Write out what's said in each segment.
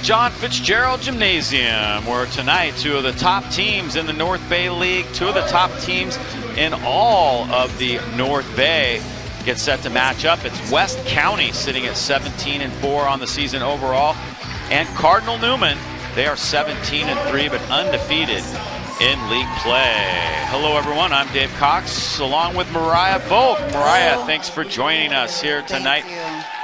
John Fitzgerald Gymnasium, where tonight two of the top teams in the North Bay League, two of the top teams in all of the North Bay get set to match up. It's West County sitting at 17-4 on the season overall, and Cardinal Newman, they are 17-3 but undefeated in league play. Hello everyone, I'm Dave Cox along with Mariah Volk. Mariah, thanks for joining us here tonight.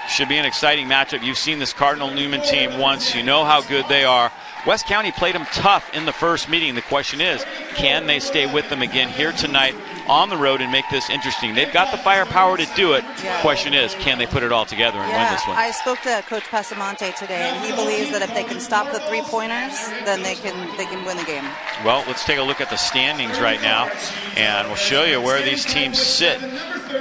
Should be an exciting matchup. You've seen this Cardinal Newman team once. You know how good they are. West County played them tough in the first meeting. The question is, can they stay with them again here tonight on the road and make this interesting? They've got the firepower to do it. Yeah. Question is, can they put it all together and win this one? I spoke to Coach Passamonte today, and he believes that if they can stop the three-pointers, then they can win the game. Well, let's take a look at the standings right now, and we'll show you where these teams sit.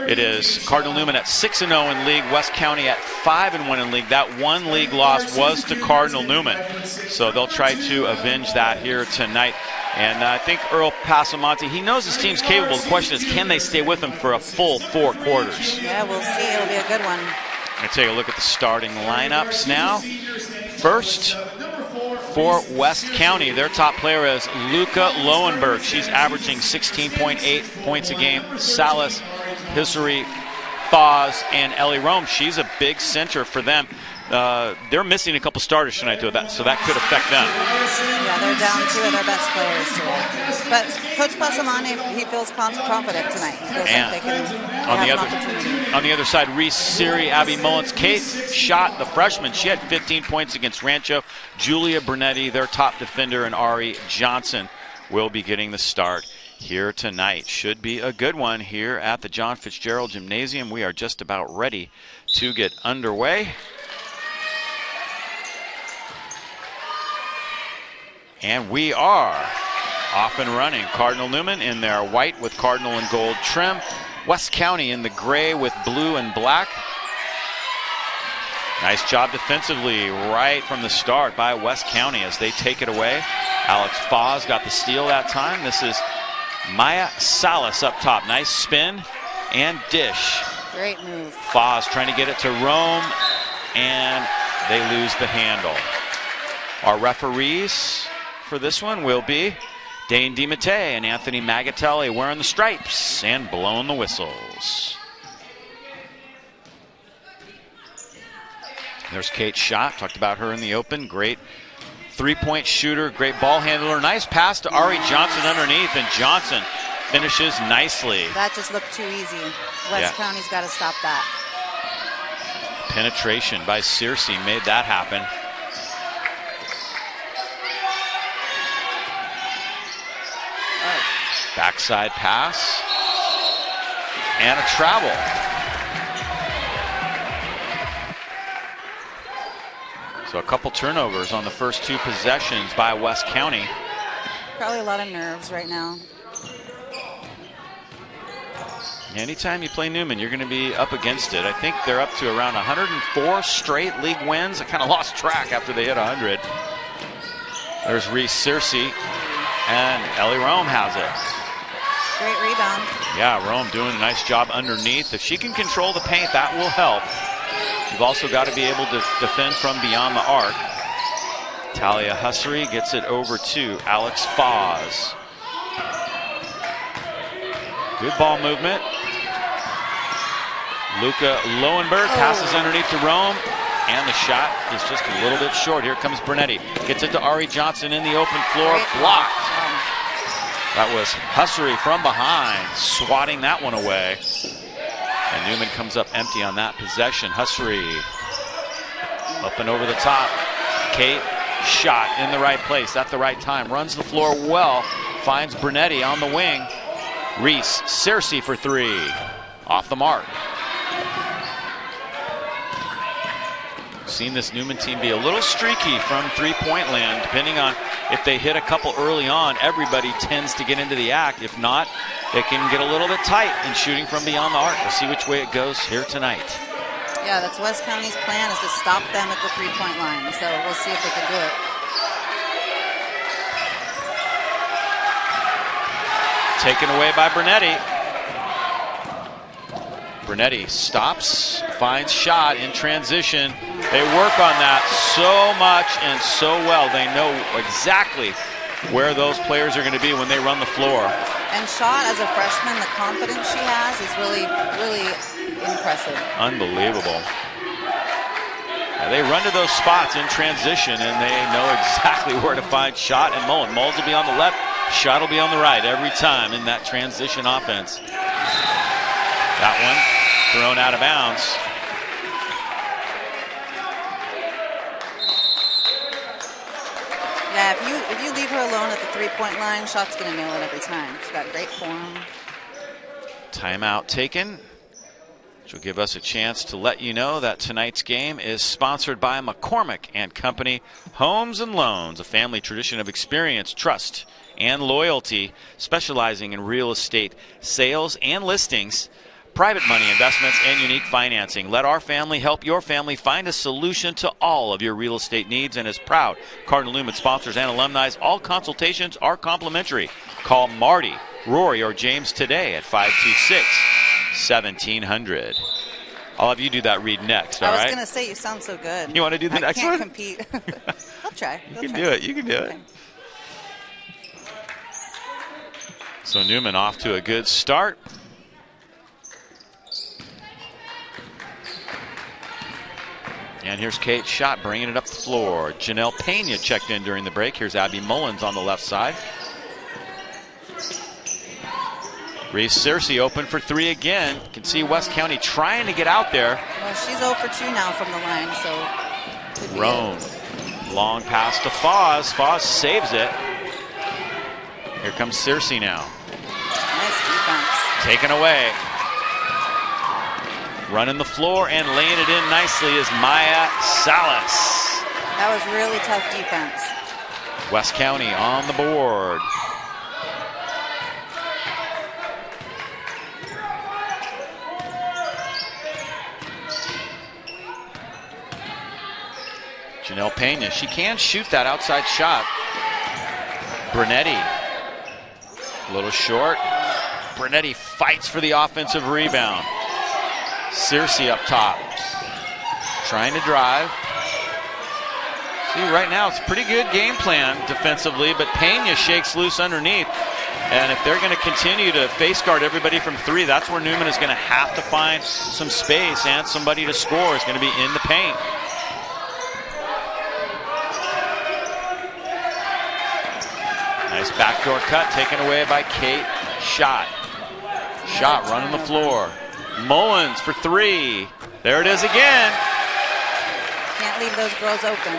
It is Cardinal Newman at 6-0 in league, West County at 5-1 in league. That one league loss was to Cardinal Newman, so they'll try to avenge that here tonight. And I think Earl Passamonte, he knows his team's capable. The question is, can they stay with him for a full 4 quarters? Yeah, we'll see. It'll be a good one. Let's take a look at the starting lineups now. First, for West County, their top player is Luca Lowenberg. She's averaging 16.8 points a game. Salas, Hissery, Foz, and Ellie Rome. She's a big center for them. They're missing a couple starters tonight, though, so that could affect them. Yeah, they're down 2 of their best players today. But Coach Passamonte, he feels confident tonight. He feels like they can have an opportunity. On the other side, Reese Siri, Abby Mullins, Kate Schott, the freshman. She had 15 points against Rancho. Julia Brunetti, their top defender, and Ari Johnson will be getting the start here tonight. Should be a good one here at the John Fitzgerald Gymnasium. We are just about ready to get underway. And we are off and running. Cardinal Newman in their white with cardinal and gold trim. West County in the gray with blue and black. Nice job defensively right from the start by West County as they take it away. Alex Foz got the steal that time. This is Maya Salas up top. Nice spin and dish. Great move. Foz trying to get it to Rome, and they lose the handle. Our referees for this one will be Dane DiMattei and Anthony Magatelli wearing the stripes and blowing the whistles. There's Kate Schott. Talked about her in the open. Great three-point shooter, great ball handler. Nice pass to Ari Johnson underneath, and Johnson finishes nicely. That just looked too easy. West County's got to stop that. Penetration by Circe made that happen. Backside pass and a travel. So a couple turnovers on the first 2 possessions by West County. Probably a lot of nerves right now. Anytime you play Newman, you're going to be up against it. I think they're up to around 104 straight league wins. I kind of lost track after they hit 100. There's Reese Circe, and Ellie Rome has it. Great rebound. Yeah, Rome doing a nice job underneath. If she can control the paint, that will help. You've also got to be able to defend from beyond the arc. Talia Hussery gets it over to Alex Foz. Good ball movement. Luca Lowenberg passes underneath to Rome, and the shot is just a little bit short. Here comes Brunetti. Gets it to Ari Johnson in the open floor. Blocked. That was Hussery from behind, swatting that one away. And Newman comes up empty on that possession. Hussery up and over the top. Kate Schott in the right place at the right time. Runs the floor well. Finds Brunetti on the wing. Reese Circe for 3. Off the mark. Seen this Newman team be a little streaky from three-point land. Depending on if they hit a couple early on, everybody tends to get into the act. If not, they can get a little bit tight in shooting from beyond the arc. We'll see which way it goes here tonight. Yeah, that's West County's plan, is to stop them at the three-point line. So we'll see if they can do it. Taken away by Brunetti. Brunetti stops, finds shot in transition. They work on that so much and so well. They know exactly where those players are going to be when they run the floor. And Shaw, as a freshman, the confidence she has is really, really impressive. Unbelievable. Yeah, they run to those spots in transition, and they know exactly where to find Shot and Mullen. Mullins will be on the left, Shot will be on the right every time in that transition offense. That one thrown out of bounds. Yeah, if you leave her alone at the three-point line, Shot's going to nail it every time. She's got great form. Timeout taken, which will give us a chance to let you know that tonight's game is sponsored by McCormick and Company Homes and Loans, a family tradition of experience, trust, and loyalty, specializing in real estate sales and listings, private money investments, and unique financing. Let our family help your family find a solution to all of your real estate needs, and is proud Cardinal Newman sponsors and alumni. All consultations are complimentary. Call Marty, Rory, or James today at 526-1700. I'll have you do that read next, all right? I was going to say, you sound so good. You want to do the next one? I can't compete. I'll try. You can do it. You can do it. So Newman off to a good start. And here's Kate Shot bringing it up the floor. Janelle Pena checked in during the break. Here's Abby Mullins on the left side. Reese Searcy open for three again. You can see West County trying to get out there. Well, she's 0 for 2 now from the line, so. Roan. Long pass to Foz. Foz saves it. Here comes Searcy now. Nice defense. Taken away. Running the floor and laying it in nicely is Maya Salas. That was really tough defense. West County on the board. Janelle Pena, she can shoot that outside shot. Brunetti, a little short. Brunetti fights for the offensive rebound. Searcy up top, trying to drive. See, right now it's a pretty good game plan defensively, but Pena shakes loose underneath. And if they're going to continue to face guard everybody from three, that's where Newman is going to have to find some space, and somebody to score is going to be in the paint. Nice backdoor cut taken away by Kate Shot. Shot running the floor. Mullins for three. There it is again. Can't leave those girls open.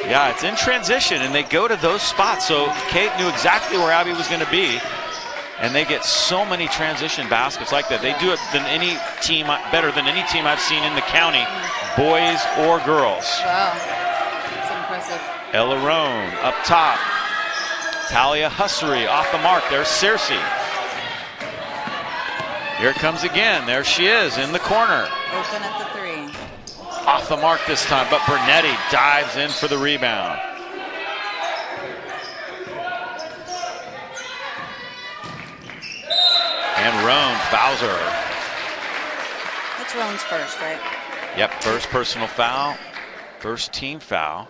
Yeah, it's in transition, and they go to those spots. So Kate knew exactly where Abby was going to be, and they get so many transition baskets like that. They do it than any team, better than any team I've seen in the county, boys or girls. Wow, that's impressive. Ella Roan up top. Talia Hussery off the mark. There's Searcy. Here it comes again. There she is in the corner. Open at the three. Off the mark this time, but Brunetti dives in for the rebound. And Roan fouls her. That's Roan's first, right? Yep, first personal foul. First team foul.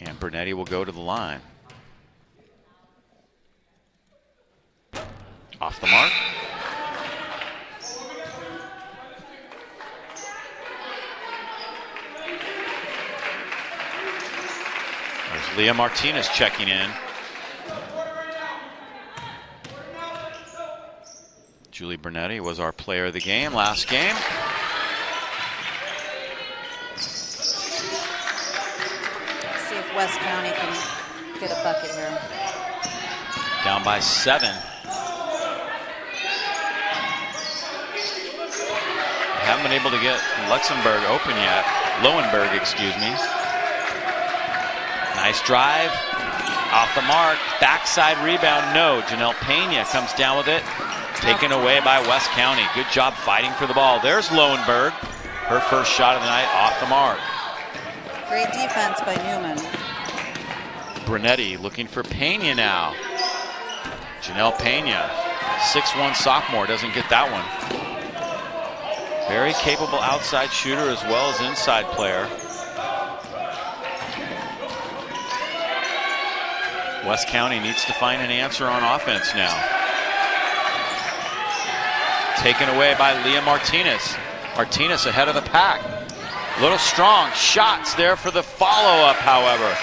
And Brunetti will go to the line. Off the mark. There's Leah Martinez checking in. Julie Brunetti was our player of the game last game. West County can get a bucket here. Down by 7. They haven't been able to get Luxembourg open yet. Lowenberg, excuse me. Nice drive. Off the mark. Backside rebound. No. Janelle Pena comes down with it. Taken away by West County. Good job fighting for the ball. There's Lowenberg. Her first shot of the night off the mark. Great defense by Newman. Brunetti looking for Pena now. Janelle Pena, 6'1" sophomore, doesn't get that one. Very capable outside shooter as well as inside player. West County needs to find an answer on offense now. Taken away by Leah Martinez. Martinez ahead of the pack. Little strong shots there for the follow-up, however.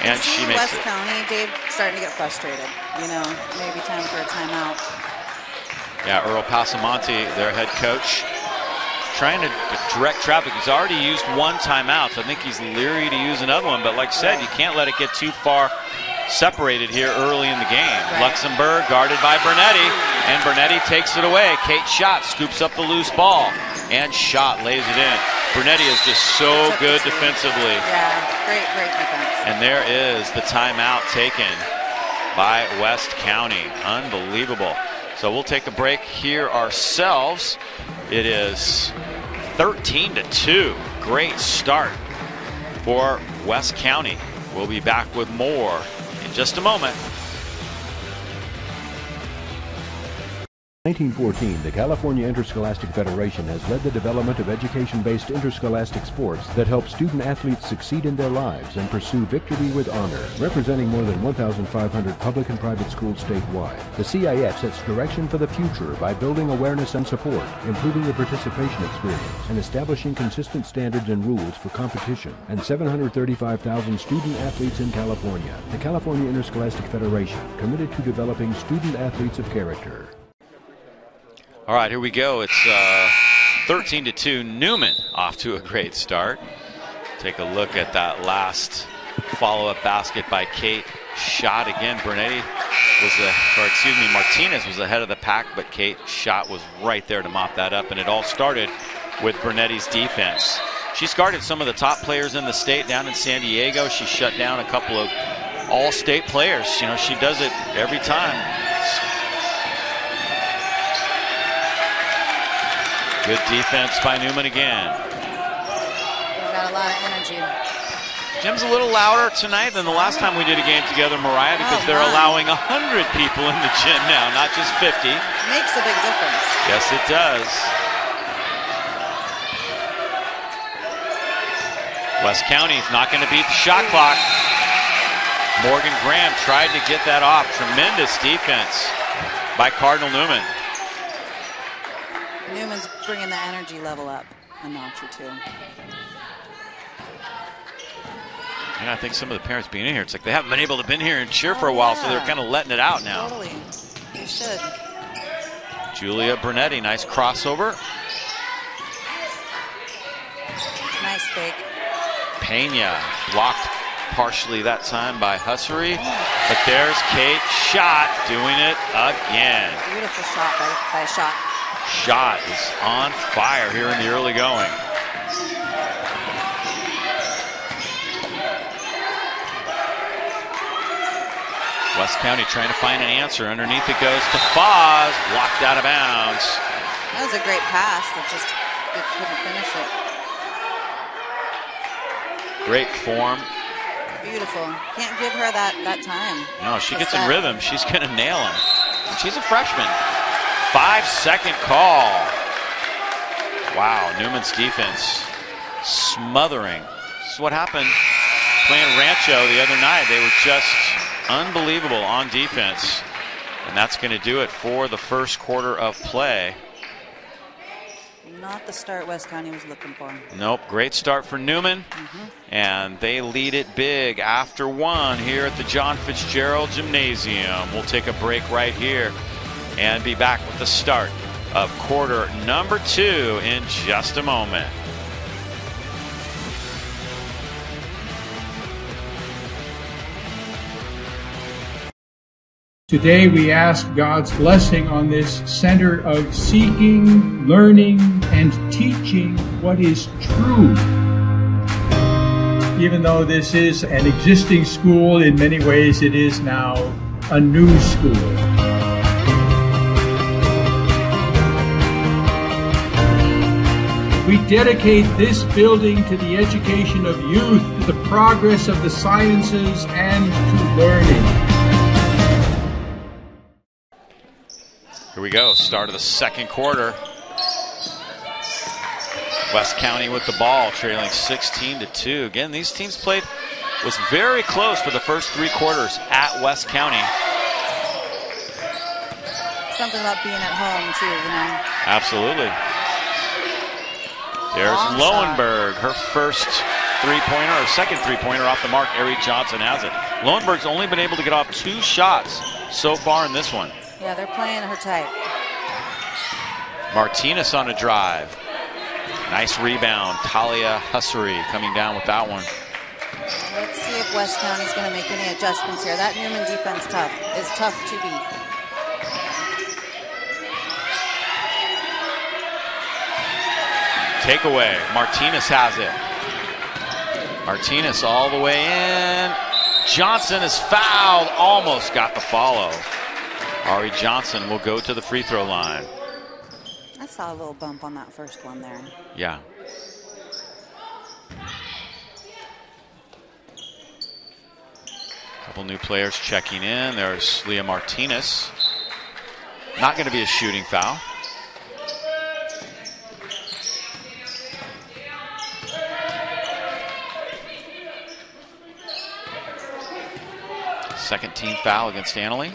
And she makes West it. County, Dave, starting to get frustrated. You know, maybe time for a timeout. Yeah, Earl Pasamonte, their head coach, trying to direct traffic. He's already used one timeout, so I think he's leery to use another one. But like I said, you can't let it get too far separated here early in the game. Right. Luxembourg guarded by Brunetti, and Brunetti takes it away. Kate Schott scoops up the loose ball, and Schott lays it in. Brunetti is just so good defensively. Yeah, great defense. And there is the timeout taken by West County. Unbelievable. So we'll take a break here ourselves. It is 13-2. Great start for West County. We'll be back with more in just a moment. 1914, the California Interscholastic Federation has led the development of education-based interscholastic sports that help student-athletes succeed in their lives and pursue victory with honor. Representing more than 1,500 public and private schools statewide, the CIF sets direction for the future by building awareness and support, improving the participation experience, and establishing consistent standards and rules for competition. And 735,000 student-athletes in California. The California Interscholastic Federation, committed to developing student-athletes of character. All right, here we go. It's 13-2. Newman off to a great start. Take a look at that last follow-up basket by Kate Schott. Again, Martinez was ahead of the pack, but Kate Schott was right there to mop that up, and it all started with Brunetti's defense. She's guarded some of the top players in the state down in San Diego. She shut down a couple of all-state players. You know, she does it every time. Good defense by Newman again. They've got a lot of energy. Gym's a little louder tonight than the last time we did a game together, Mariah, because they're allowing 100 people in the gym now, not just 50. Makes a big difference. Yes, it does. West County's not going to beat the shot clock. Morgan Graham tried to get that off. Tremendous defense by Cardinal Newman. Newman's bringing the energy level up a notch or two. And I think some of the parents being in here, it's like they haven't been able to be in here and cheer for a while, so they're kind of letting it out now. Totally. They should. Julia Brunetti, nice crossover. Nice fake. Pena blocked partially that time by Hussery, but there's Kate Schott doing it again. Beautiful shot by Schott. Schott is on fire here in the early going. West County trying to find an answer. Underneath it goes to Foz, blocked out of bounds. That was a great pass that just couldn't finish it. Great form. Beautiful. Can't give her that time. No, she gets in rhythm. She's going to nail him. And she's a freshman. 5-second call. Wow, Newman's defense smothering. This is what happened playing Rancho the other night. They were just unbelievable on defense. And that's going to do it for the first quarter of play. Not the start West County was looking for. Nope, great start for Newman. And they lead it big after one here at the John Fitzgerald Gymnasium. We'll take a break right here and be back with the start of quarter number 2 in just a moment. Today we ask God's blessing on this center of seeking, learning, and teaching what is true. Even though this is an existing school, in many ways it is now a new school. We dedicate this building to the education of youth, to the progress of the sciences, and to learning. Here we go, start of the second quarter. West County with the ball, trailing 16-2. Again, these teams played, was very close for the first 3 quarters at West County. Something about being at home, too, you know. Absolutely. There's Lowenberg, her first three-pointer, or second three-pointer off the mark. Ari Johnson has it. Lowenberg's only been able to get off 2 shots so far in this one. Yeah, they're playing her tight. Martinez on a drive. Nice rebound. Talia Hussery coming down with that one. Let's see if West County's going to make any adjustments here. That Newman defense is tough to beat. Takeaway. Martinez has it. Martinez all the way in. Johnson is fouled. Almost got the follow. Ari Johnson will go to the free throw line. I saw a little bump on that first one there. Yeah. Couple new players checking in. There's Leah Martinez. Not going to be a shooting foul. Second team foul against Annalee.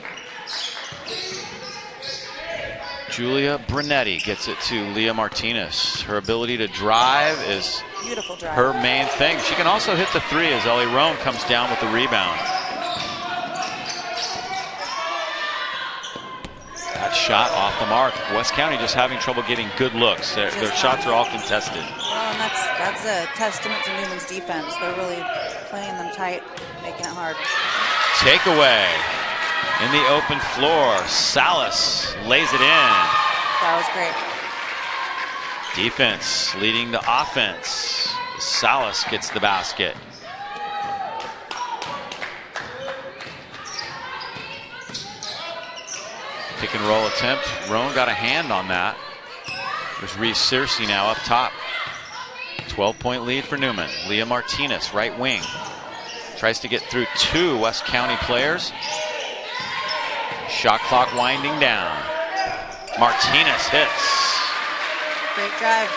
Julia Brunetti gets it to Leah Martinez. Her ability to drive is beautiful drive. Her main thing. She can also hit the 3 as Ellie Roan comes down with the rebound. That shot off the mark. West County just having trouble getting good looks. Their shots are all contested. Well, and that's a testament to Newman's defense. They're really playing them tight, making it hard. Takeaway in the open floor. Salas lays it in. That was great. Defense leading the offense. Salas gets the basket. Pick and roll attempt. Roan got a hand on that. There's Reese Searcy now up top. 12-point lead for Newman. Leah Martinez, right wing. Tries to get through 2 West County players. Shot clock winding down. Martinez hits. Great drive.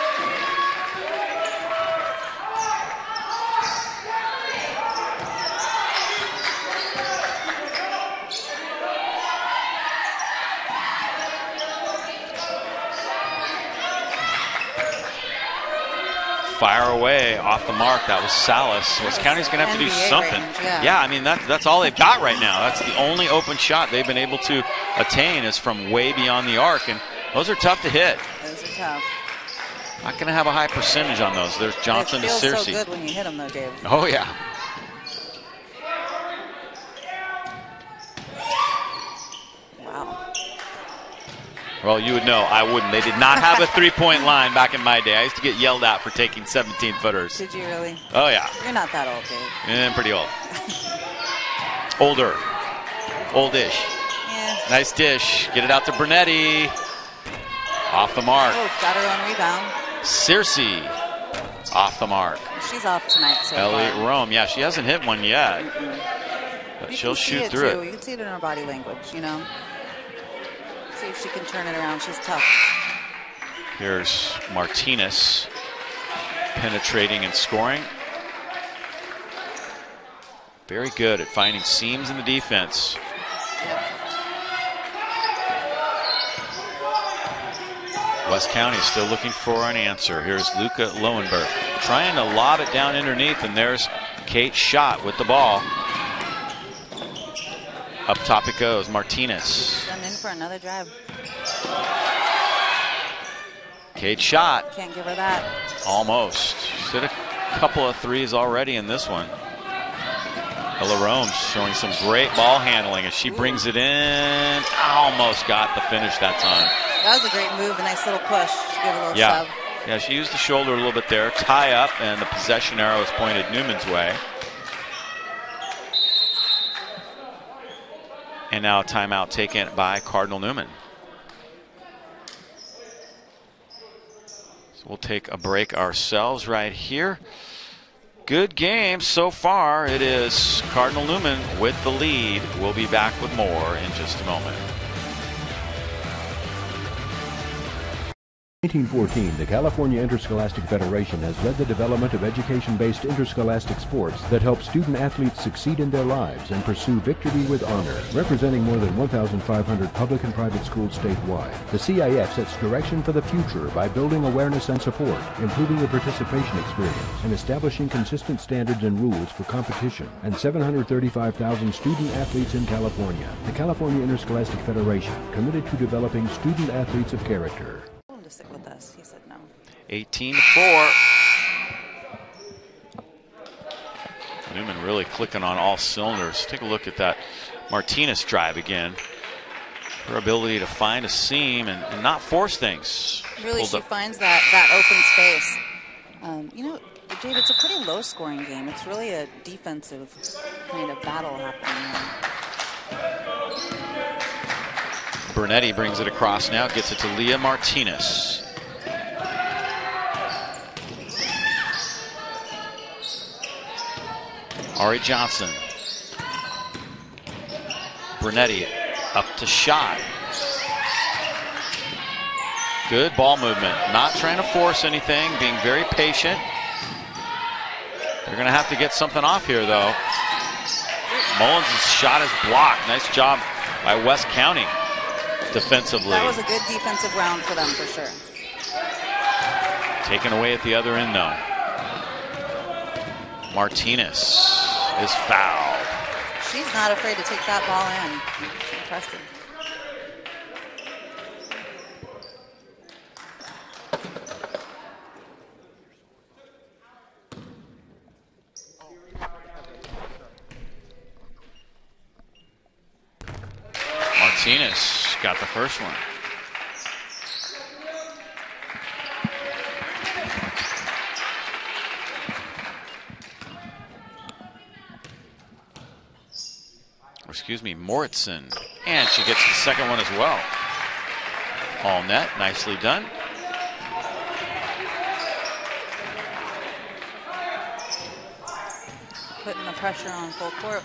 Fire away off the mark. That was Salas. West County's going to have to do something. Range, yeah. Yeah, I mean, that's all they've got right now. That's the only open shot they've been able to attain is from way beyond the arc, and those are tough to hit. Those are tough. Not going to have a high percentage on those. There's Johnson to Searcy. It feels so good when you hit them, though, Dave. Oh, yeah. Well, you would know. I wouldn't. They did not have a three-point line back in my day. I used to get yelled at for taking 17-footers. Did you really? Oh, yeah. You're not that old, Dave. Yeah, pretty old. Older. Oldish. Yeah. Nice dish. Get it out to Brunetti. Off the mark. Oh, got her own rebound. Searcy. Off the mark. She's off tonight so Ellie far. Rome. Yeah, she hasn't hit one yet. But she'll shoot through it. You can see it in her body language, you know. See if she can turn it around. She's tough. Here's Martinez penetrating and scoring. Very good at finding seams in the defense. West County still looking for an answer. Here's Luca Lowenberg trying to lob it down underneath, and there's Kate Schott with the ball. Up top it goes. Martinez. I'm in for another drive. Kate Schott. Can't give her that. Almost. She's hit a couple of threes already in this one. Ella Rome showing some great ball handling as she brings it in. Almost got the finish that time. That was a great move, a nice little push. She gave a little shove. Yeah, she used the shoulder a little bit there. Tie up, and the possession arrow is pointed Newman's way. And now a timeout taken by Cardinal Newman. So we'll take a break ourselves right here. Good game so far. It is Cardinal Newman with the lead. We'll be back with more in just a moment. 1914, the California Interscholastic Federation has led the development of education-based interscholastic sports that help student athletes succeed in their lives and pursue victory with honor. Representing more than 1,500 public and private schools statewide, the CIF sets direction for the future by building awareness and support, improving the participation experience, and establishing consistent standards and rules for competition, and 735,000 student athletes in California. The California Interscholastic Federation, committed to developing student athletes of character. Sit with us. He said no. 18-4. Newman really clicking on all cylinders. Take a look at that Martinez drive again. Her ability to find a seam and not force things. Really, she finds that open space. You know, Dave, it's a pretty low-scoring game. It's really a defensive kind of battle happening here. Bernetti brings it across now, gets it to Leah Martinez. Ari Johnson. Bernetti up to shot. Good ball movement. Not trying to force anything, being very patient. They're going to have to get something off here, though. Mullins' shot is blocked. Nice job by West County. Defensively. That was a good defensive round for them, for sure. Taken away at the other end, though. Martinez is fouled. She's not afraid to take that ball in. Impressive. Martinez got the first one. Or excuse me, Moritzen. And she gets the second one as well. All net, nicely done. Putting the pressure on full court.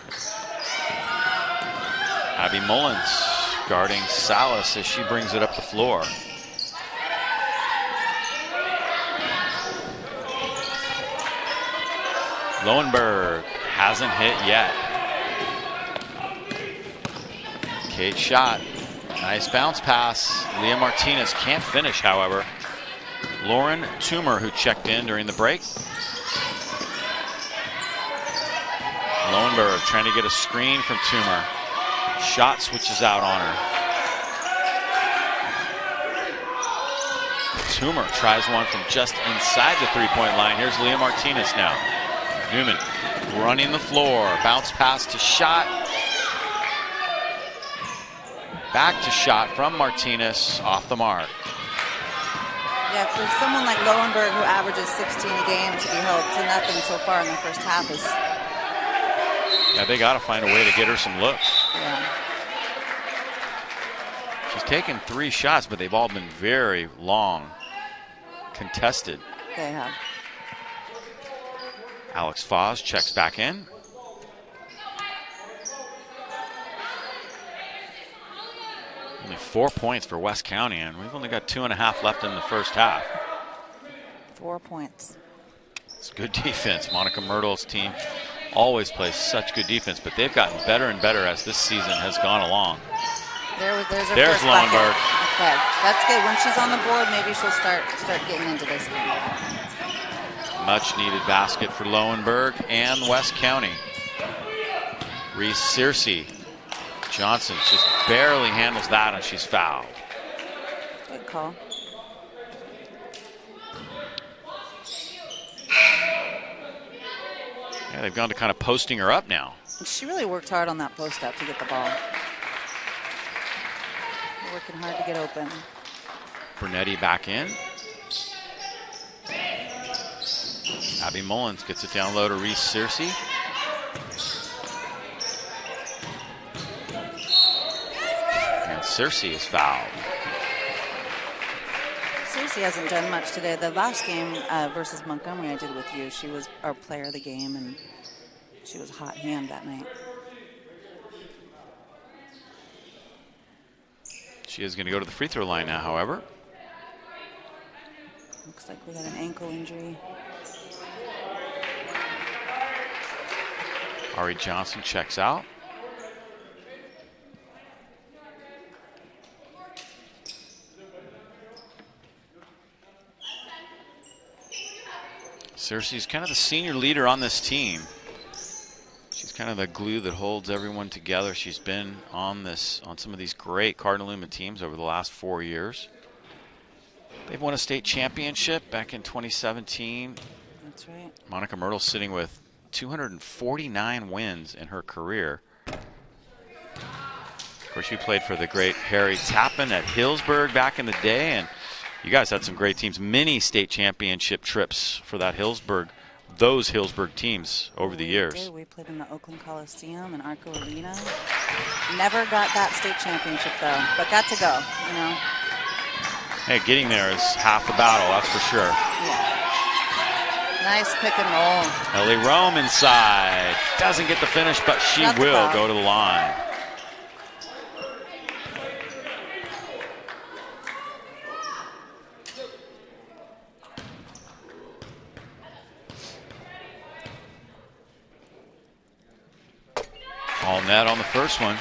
Abby Mullins guarding Salas as she brings it up the floor. Lowenberg hasn't hit yet. Kate shot. Nice bounce pass. Leah Martinez can't finish, however. Lauren Toomer, who checked in during the break. Lowenberg trying to get a screen from Toomer. Shot switches out on her. Toomer tries one from just inside the three-point line. Here's Leah Martinez now. Newman running the floor. Bounce pass to shot. Back to shot from Martinez. Off the mark. Yeah, for someone like Lowenberg, who averages 16 a game, to be held to nothing so far in the first half is... Yeah, they got to find a way to get her some looks. Yeah. She's taken 3 shots, but they've all been very long, contested. They have. Alex Foz checks back in. Only 4 points for West County, and we've only got 2.5 left in the first half. 4 points. It's good defense. Monica Myrtle's team always plays such good defense, but they've gotten better and better as this season has gone along. There's Lowenberg. Okay, that's good. When she's on the board, maybe she'll start getting into this game. Much needed basket for Lowenberg and West County. Reese Searcy. Johnson just barely handles that, and she's fouled. Good call. Yeah, they've gone to kind of posting her up now. And she really worked hard on that post up to get the ball. Working hard to get open. Bernetti back in. Abby Mullins gets it down low to Reese Searcy. And Searcy is fouled. Searcy Cersei hasn't done much today. The last game versus Montgomery I did with you, she was our player of the game, and she was hot hand that night. She is going to go to the free throw line now, however. Looks like we got an ankle injury. Ari Johnson checks out. Cersei's kind of the senior leader on this team. She's kind of the glue that holds everyone together. She's been on some of these great Cardinal Newman teams over the last 4 years. They've won a state championship back in 2017. That's right. Monica Myrtle's sitting with 249 wins in her career. Of course, she played for the great Harry Tappan at Hillsburg back in the day, and you guys had some great teams. Many state championship trips for those Hillsburg teams over the years. We played in the Oakland Coliseum and Arco Arena. Never got that state championship though, but got to go, you know. Hey, getting there is half the battle, that's for sure. Yeah. Nice pick and roll. Ellie Rome inside. Doesn't get the finish, but she will go to the line. All net on the first one.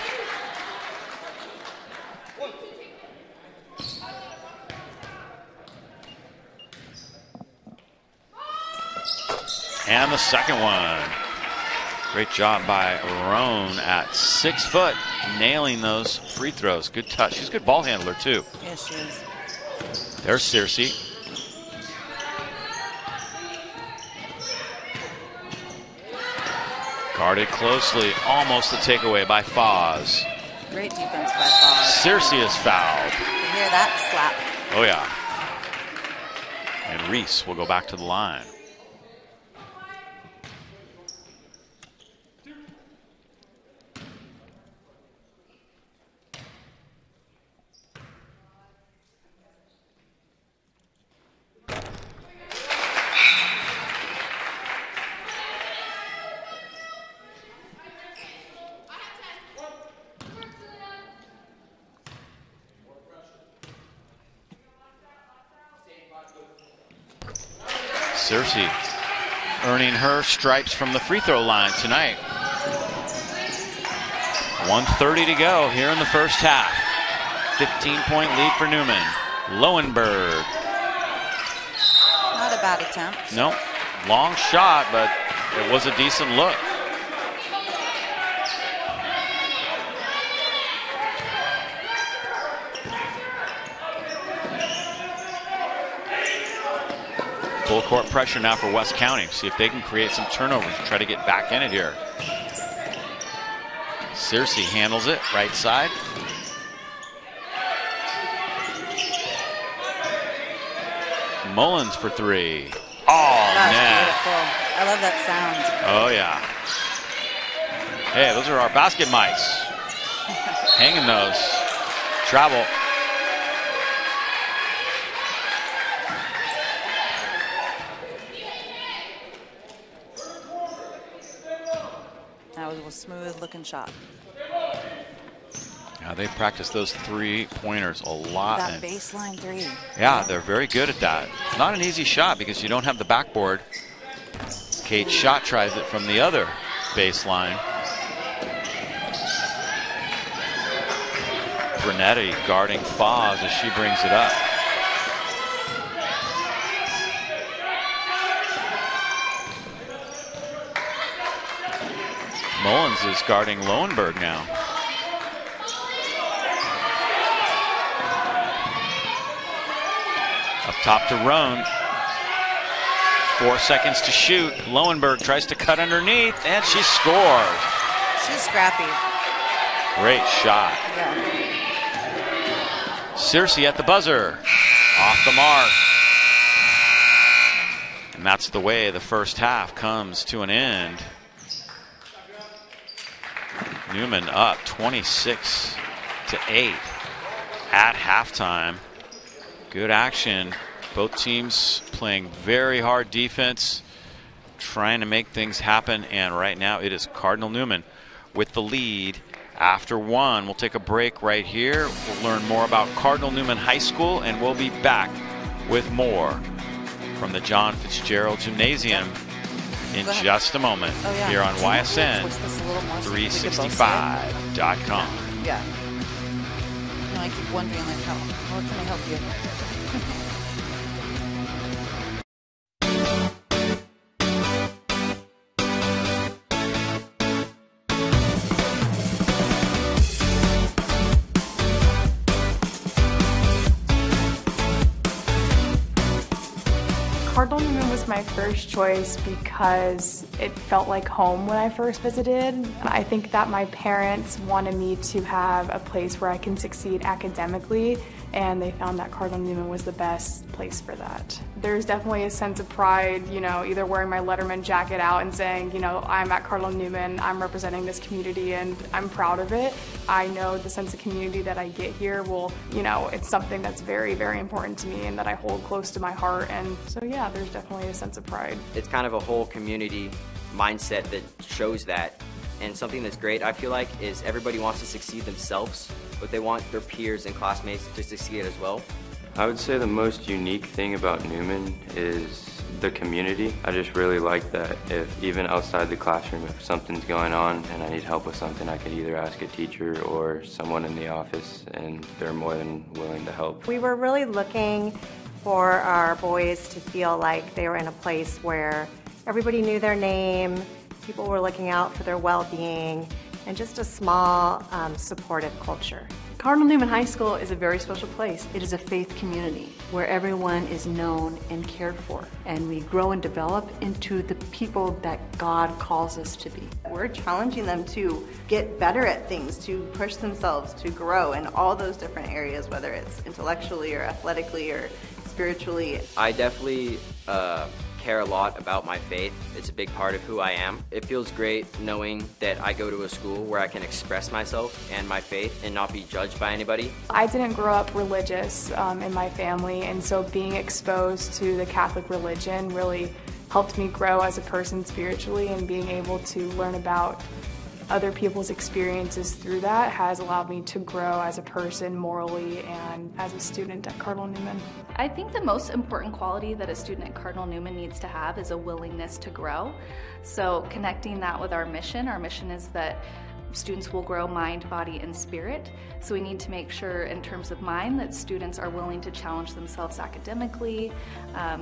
And the second one. Great job by Roan at 6 foot, nailing those free throws. Good touch. She's a good ball handler, too. Yes, she is. There's Cersei. Guarded closely. Almost a takeaway by Foz. Great defense by Foz. Cersei is fouled. You hear that slap? Oh, yeah. And Reese will go back to the line. Cersei earning her stripes from the free throw line tonight. 1:30 to go here in the first half. 15-point lead for Newman. Lowenberg. Not a bad attempt. No, long shot, but it was a decent look. Full court pressure now for West County. See if they can create some turnovers and try to get back in it here. Cersei handles it, right side. Mullins for three. Oh, man. Beautiful. I love that sound. Oh, yeah. Hey, those are our basket mics. Hanging those. Travel. That was a smooth looking shot. Yeah, they practice those 3-pointers a lot. That baseline three. Yeah, they're very good at that. It's not an easy shot because you don't have the backboard. Kate Schott tries it from the other baseline. Brunetti guarding Foz as she brings it up. Mullins is guarding Lowenberg now. Up top to Roan. 4 seconds to shoot. Lowenberg tries to cut underneath, and she scores. She's scrappy. Great shot. Yeah. Cersei at the buzzer. Off the mark. And that's the way the first half comes to an end. Newman up 26-8 at halftime. Good action Both teams playing very hard defense, trying to make things happen, and right now it is Cardinal Newman with the lead after one. We'll take a break right here. We'll learn more about Cardinal Newman High School, and we'll be back with more from the John Fitzgerald Gymnasium in just a moment here on YSN 365.com. Yeah. No, I keep wondering, like, how can I help you? Cardinal Newman was my first choice because it felt like home when I first visited. I think that my parents wanted me to have a place where I can succeed academically, and they found that Cardinal Newman was the best place for that. There's definitely a sense of pride, you know, either wearing my Letterman jacket out and saying, you know, I'm at Cardinal Newman, I'm representing this community, and I'm proud of it. I know the sense of community that I get here will, you know, it's something that's very, very important to me and that I hold close to my heart. And so, yeah, there's definitely a sense of pride. It's kind of a whole community mindset that shows that. And something that's great, I feel like, is everybody wants to succeed themselves, but they want their peers and classmates to succeed as well. I would say the most unique thing about Newman is the community. I just really like that if even outside the classroom, if something's going on and I need help with something, I could either ask a teacher or someone in the office, and they're more than willing to help. We were really looking for our boys to feel like they were in a place where everybody knew their name, people were looking out for their well-being, and just a small, supportive culture. Cardinal Newman High School is a very special place. It is a faith community where everyone is known and cared for, and we grow and develop into the people that God calls us to be. We're challenging them to get better at things, to push themselves, to grow in all those different areas, whether it's intellectually or athletically or spiritually. I definitely care a lot about my faith. It's a big part of who I am. It feels great knowing that I go to a school where I can express myself and my faith and not be judged by anybody. I didn't grow up religious in my family, and so being exposed to the Catholic religion really helped me grow as a person spiritually, and being able to learn about other people's experiences through that has allowed me to grow as a person morally and as a student at Cardinal Newman. I think the most important quality that a student at Cardinal Newman needs to have is a willingness to grow. So connecting that with our mission is that students will grow mind, body, and spirit. So we need to make sure in terms of mind that students are willing to challenge themselves academically,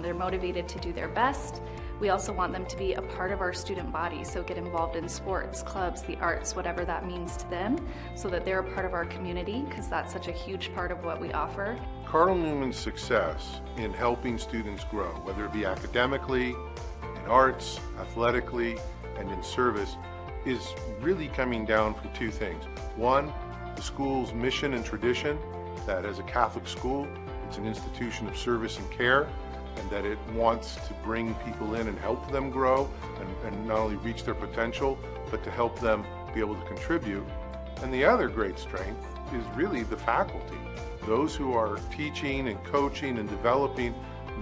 they're motivated to do their best. We also want them to be a part of our student body, so get involved in sports, clubs, the arts, whatever that means to them, so that they're a part of our community, because that's such a huge part of what we offer. Cardinal Newman's success in helping students grow, whether it be academically, in arts, athletically, and in service, is really coming down from two things. One, the school's mission and tradition, that as a Catholic school, it's an institution of service and care, and that it wants to bring people in and help them grow and not only reach their potential, but to help them be able to contribute. And the other great strength is really the faculty. Those who are teaching and coaching and developing,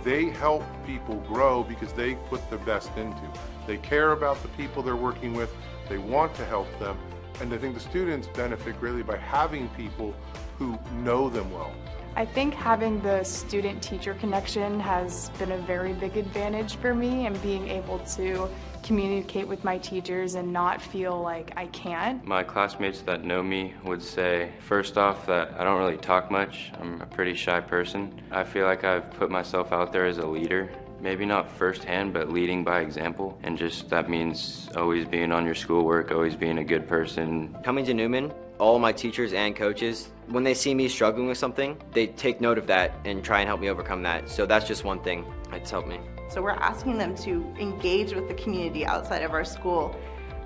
they help people grow because they put their best into. They care about the people they're working with, they want to help them, and I think the students benefit greatly by having people who know them well. I think having the student-teacher connection has been a very big advantage for me, and being able to communicate with my teachers and not feel like I can't. My classmates that know me would say, first off, that I don't really talk much. I'm a pretty shy person. I feel like I've put myself out there as a leader. Maybe not firsthand, but leading by example. And just that means always being on your schoolwork, always being a good person. Coming to Newman, all my teachers and coaches, when they see me struggling with something, they take note of that and try and help me overcome that. So that's just one thing that's helped me. So we're asking them to engage with the community outside of our school,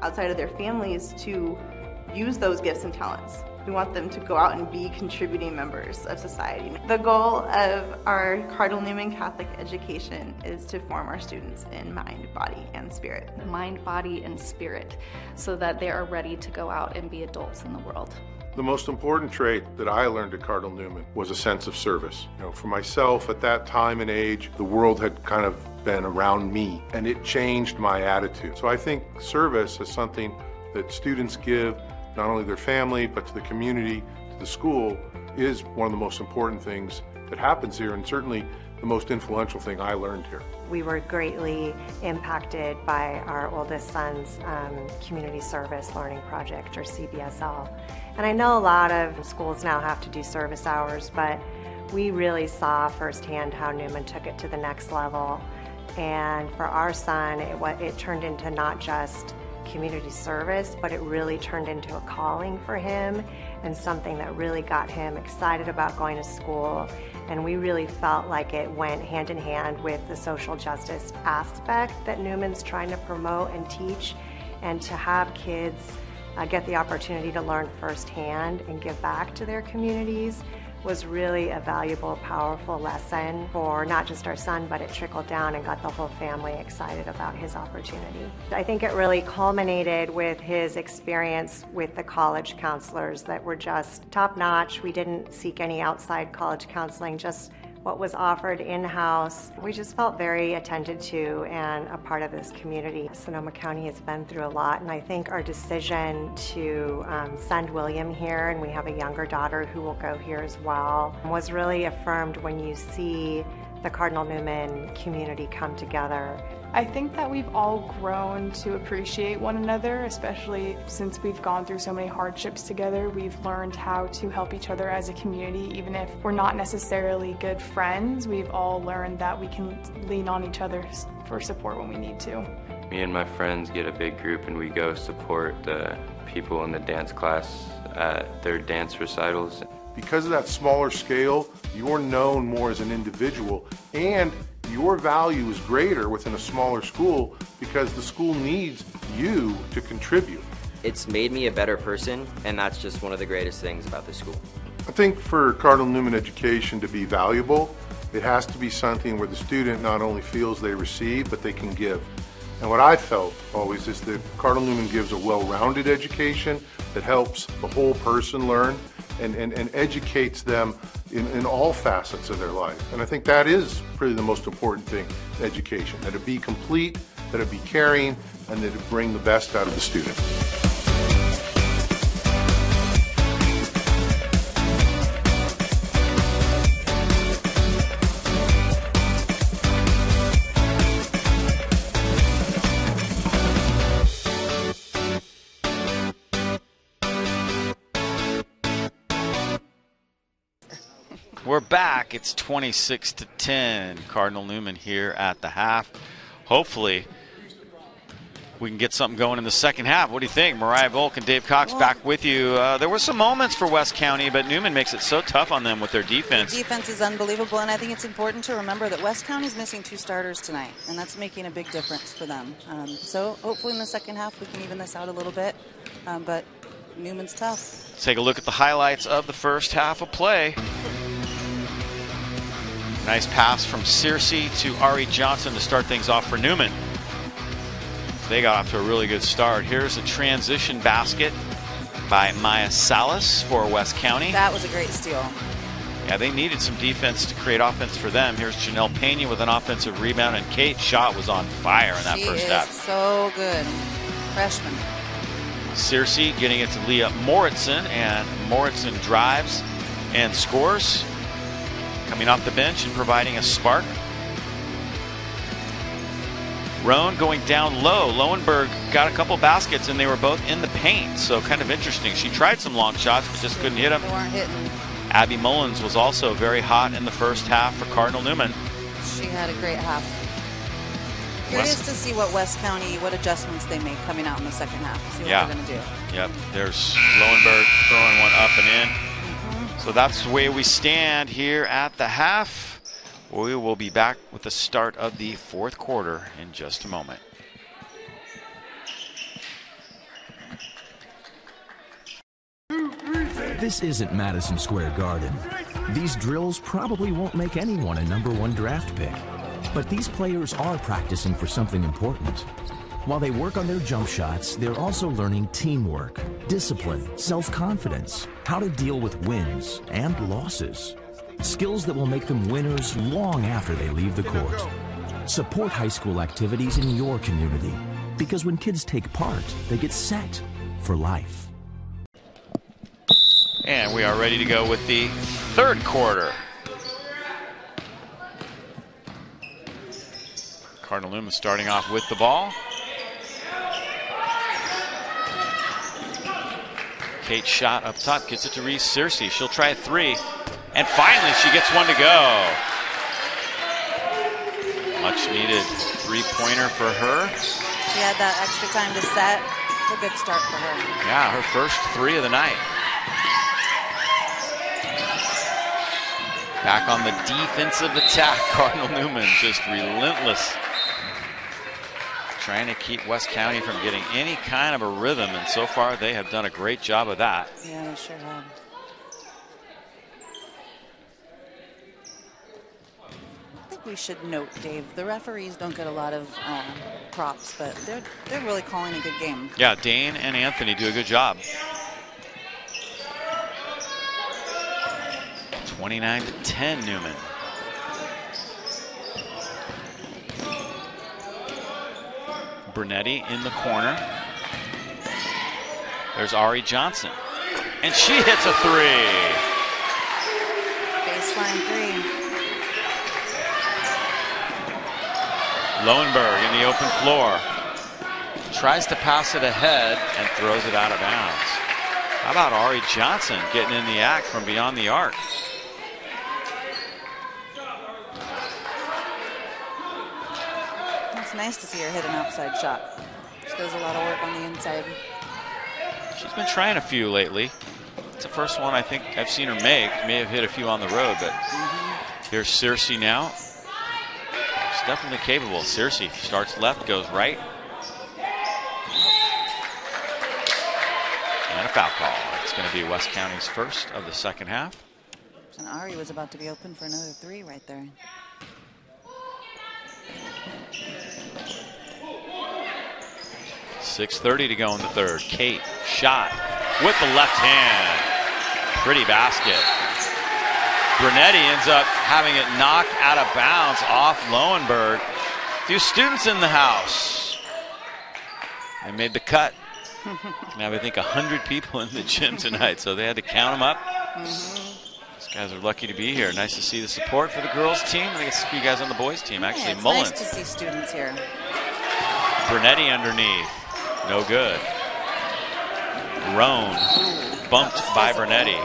outside of their families, to use those gifts and talents. We want them to go out and be contributing members of society. The goal of our Cardinal Newman Catholic education is to form our students in mind, body, and spirit. Mind, body, and spirit, so that they are ready to go out and be adults in the world. The most important trait that I learned at Cardinal Newman was a sense of service. You know, for myself at that time and age, the world had kind of been around me, and it changed my attitude. So I think service is something that students give not only their family, but to the community, to the school, is one of the most important things that happens here, and certainly the most influential thing I learned here. We were greatly impacted by our oldest son's community service learning project, or CBSL. And I know a lot of schools now have to do service hours, but we really saw firsthand how Newman took it to the next level. And for our son, it turned into not just community service, but it really turned into a calling for him and something that really got him excited about going to school. And we really felt like it went hand in hand with the social justice aspect that Newman's trying to promote and teach, and to have kids get the opportunity to learn firsthand and give back to their communities was really a valuable, powerful lesson for not just our son, but it trickled down and got the whole family excited about his opportunity. I think it really culminated with his experience with the college counselors that were just top-notch. We didn't seek any outside college counseling, just what was offered in-house. We just felt very attended to and a part of this community. Sonoma County has been through a lot, and I think our decision to send William here, and we have a younger daughter who will go here as well, was really affirmed when you see the Cardinal Newman community come together. I think that we've all grown to appreciate one another, especially since we've gone through so many hardships together. We've learned how to help each other as a community, even if we're not necessarily good friends. We've all learned that we can lean on each other for support when we need to. Me and my friends get a big group and we go support the people in the dance class at their dance recitals. Because of that smaller scale, you're known more as an individual, and your value is greater within a smaller school because the school needs you to contribute. It's made me a better person, and that's just one of the greatest things about the school. I think for Cardinal Newman education to be valuable, it has to be something where the student not only feels they receive, but they can give. And what I felt always is that Cardinal Newman gives a well-rounded education that helps the whole person learn and educates them in all facets of their life. And I think that is really the most important thing in education, that it be complete, that it be caring, and that it bring the best out of the student. We're back. It's 26-10. Cardinal Newman here at the half. Hopefully, we can get something going in the second half. What do you think? Mariah Volk and Dave Cox back with you. There were some moments for West County, but Newman makes it so tough on them with their defense. Their defense is unbelievable, and I think it's important to remember that West County's missing 2 starters tonight, and that's making a big difference for them. So hopefully in the second half we can even this out a little bit, but Newman's tough. Let's take a look at the highlights of the first half of play. Nice pass from Searcy to Ari Johnson to start things off for Newman. They got off to a really good start. Here's a transition basket by Maya Salas for West County. That was a great steal. Yeah, they needed some defense to create offense for them. Here's Janelle Pena with an offensive rebound, and Kate's shot was on fire in that first half. So good. Freshman. Searcy getting it to Leah Moritzen, and Moritzen drives and scores. Coming off the bench and providing a spark. Roan going down low. Lowenberg got a couple baskets and they were both in the paint, so kind of interesting. She tried some long shots but just couldn't hit them. They weren't hitting. Abby Mullins was also very hot in the first half for Cardinal Newman. She had a great half. Curious to see what West County, what adjustments they make coming out in the second half. See what they're going to do. Yep, there's Lowenberg throwing one up and in. So that's the way we stand here at the half. We will be back with the start of the fourth quarter in just a moment. This isn't Madison Square Garden. These drills probably won't make anyone a #1 draft pick. But these players are practicing for something important. While they work on their jump shots, they're also learning teamwork, discipline, self-confidence, how to deal with wins and losses. Skills that will make them winners long after they leave the court. Support high school activities in your community, because when kids take part, they get set for life. And we are ready to go with the third quarter. Cardinal Newman starting off with the ball. Kate's shot up top gets it to Reese Searcy. She'll try a three. And finally she gets one to go. Much needed three-pointer for her. She had that extra time to set. A good start for her. Yeah, her first three of the night. Back on the defensive attack, Cardinal Newman just relentless. Trying to keep West County from getting any kind of a rhythm, and so far they have done a great job of that. Yeah, they sure have. I think we should note, Dave, the referees don't get a lot of props, but they're really calling a good game. Yeah, Dane and Anthony do a good job. 29-10 Newman. Brunetti in the corner. There's Ari Johnson. And she hits a three. Baseline three. Lowenberg in the open floor. Tries to pass it ahead and throws it out of bounds. How about Ari Johnson getting in the act from beyond the arc? It's nice to see her hit an outside shot. She does a lot of work on the inside. She's been trying a few lately. It's the first one I think I've seen her make. May have hit a few on the road, but here's Searcy now. She's definitely capable. Searcy starts left, goes right. And a foul call. It's going to be West County's first of the second half. And Ari was about to be open for another three right there. .6:30 to go in the third. Kate shot with the left hand. Pretty basket. Brunetti ends up having it knocked out of bounds off Lowenberg. A few students in the house. They made the cut. Now I think 100 people in the gym tonight, so they had to count them up. These guys are lucky to be here. Nice to see the support for the girls team. I think it's a few guys on the boys team. Actually, it's Mullins. nice to see students here. Brunetti underneath. No good. Roan bumped by Brunetti.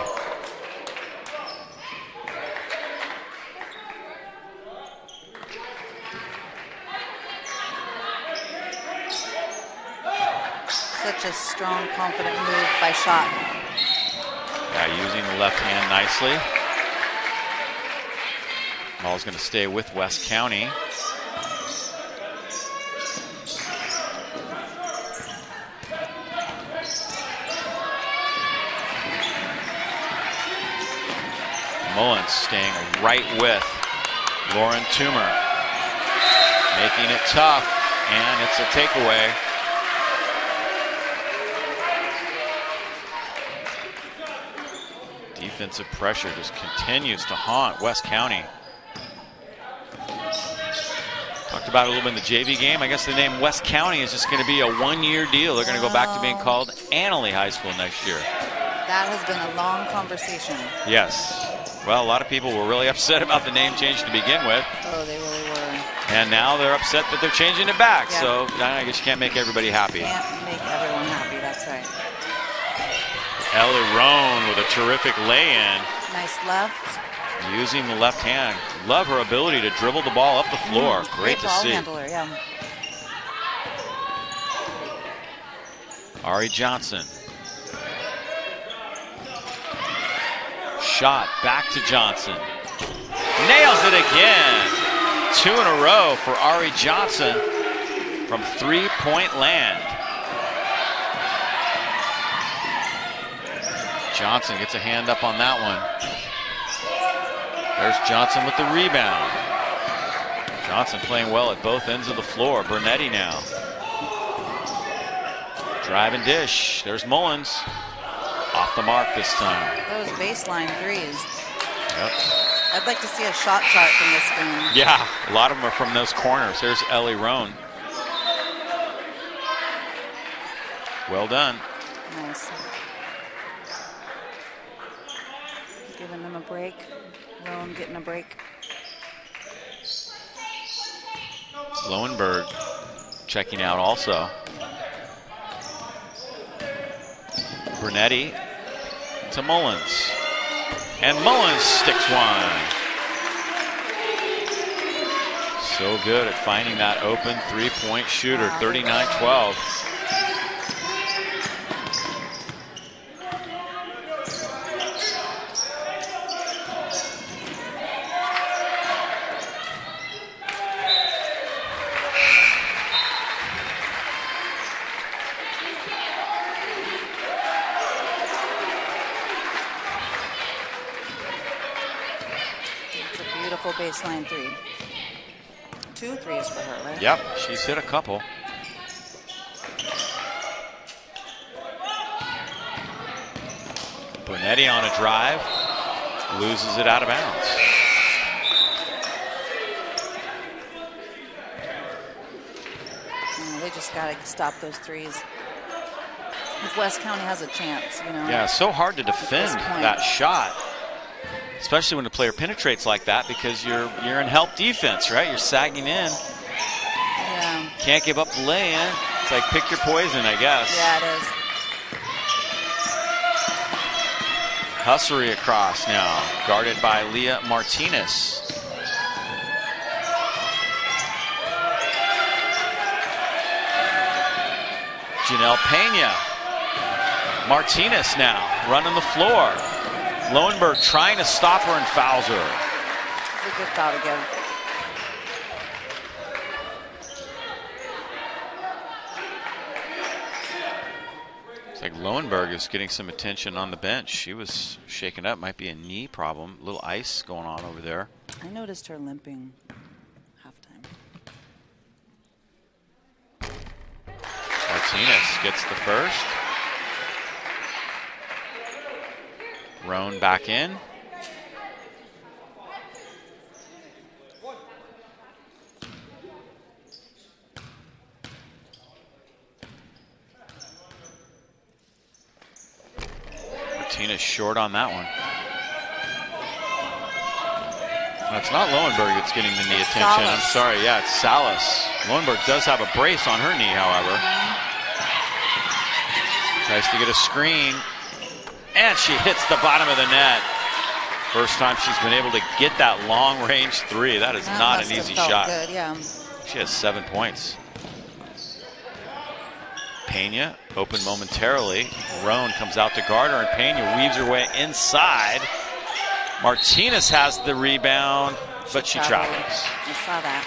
Such a strong, confident move by Schott. Yeah, using the left hand nicely. Ball's going to stay with West County. Mullins staying right with Lauren Toomer. Making it tough, and it's a takeaway. Defensive pressure just continues to haunt West County. Talked about it a little bit in the JV game. I guess the name West County is just going to be a one-year deal. They're going to go back to being called Annalee High School next year. That has been a long conversation. Yes. Well, a lot of people were really upset about the name change to begin with. Oh, they really were. And now they're upset that they're changing it back. Yeah. So I guess you can't make everybody happy. Can't make everyone happy, that's right. Ellie Roan with a terrific lay-in. Nice left. Using the left hand. Love her ability to dribble the ball up the floor. Great to see. Handler, yeah. Ari Johnson. Shot back to Johnson. Nails it again. 2 in a row for Ari Johnson from three-point land. Johnson gets a hand up on that one. There's Johnson with the rebound. Johnson playing well at both ends of the floor. Brunetti now. Drive and dish. There's Mullins. Off the mark this time. Those baseline threes. Yep. I'd like to see a shot chart from this game. Yeah, a lot of them are from those corners. There's Ellie Roan. Well done. Nice. Giving them a break. Roan getting a break. Lowenberg checking out also. Brunetti to Mullins. And Mullins sticks one. So good at finding that open three-point shooter, 39-12. Baseline three. 2 threes for her, right? Yep, she's hit a couple. Brunetti on a drive, loses it out of bounds. They just got to stop those threes. If West County has a chance, you know. Yeah, it's so hard to defend that shot. Especially when the player penetrates like that, because you're in help defense, right? You're sagging in. Yeah. Can't give up the lay-in. It's like pick your poison, I guess. Yeah, it is. Hussery across now, guarded by Leah Martinez. Janelle Pena. Martinez now running the floor. Lowenberg trying to stop her and fouls her. It's a good foul to give. It's like Lowenberg is getting some attention on the bench. She was shaken up. Might be a knee problem. A little ice going on over there. I noticed her limping halftime. Martinez gets the first. Roan back in. Martinez short on that one. No, it's not Lowenberg that's getting the knee attention. Salas. I'm sorry. Yeah, it's Salas. Lowenberg does have a brace on her knee, however. Tries to get a screen. And she hits the bottom of the net. First time she's been able to get that long-range three. That is not an easy shot. Good, yeah. She has 7 points. Pena open momentarily. Roan comes out to guard her, and Pena weaves her way inside. Martinez has the rebound, but she travels. I saw that.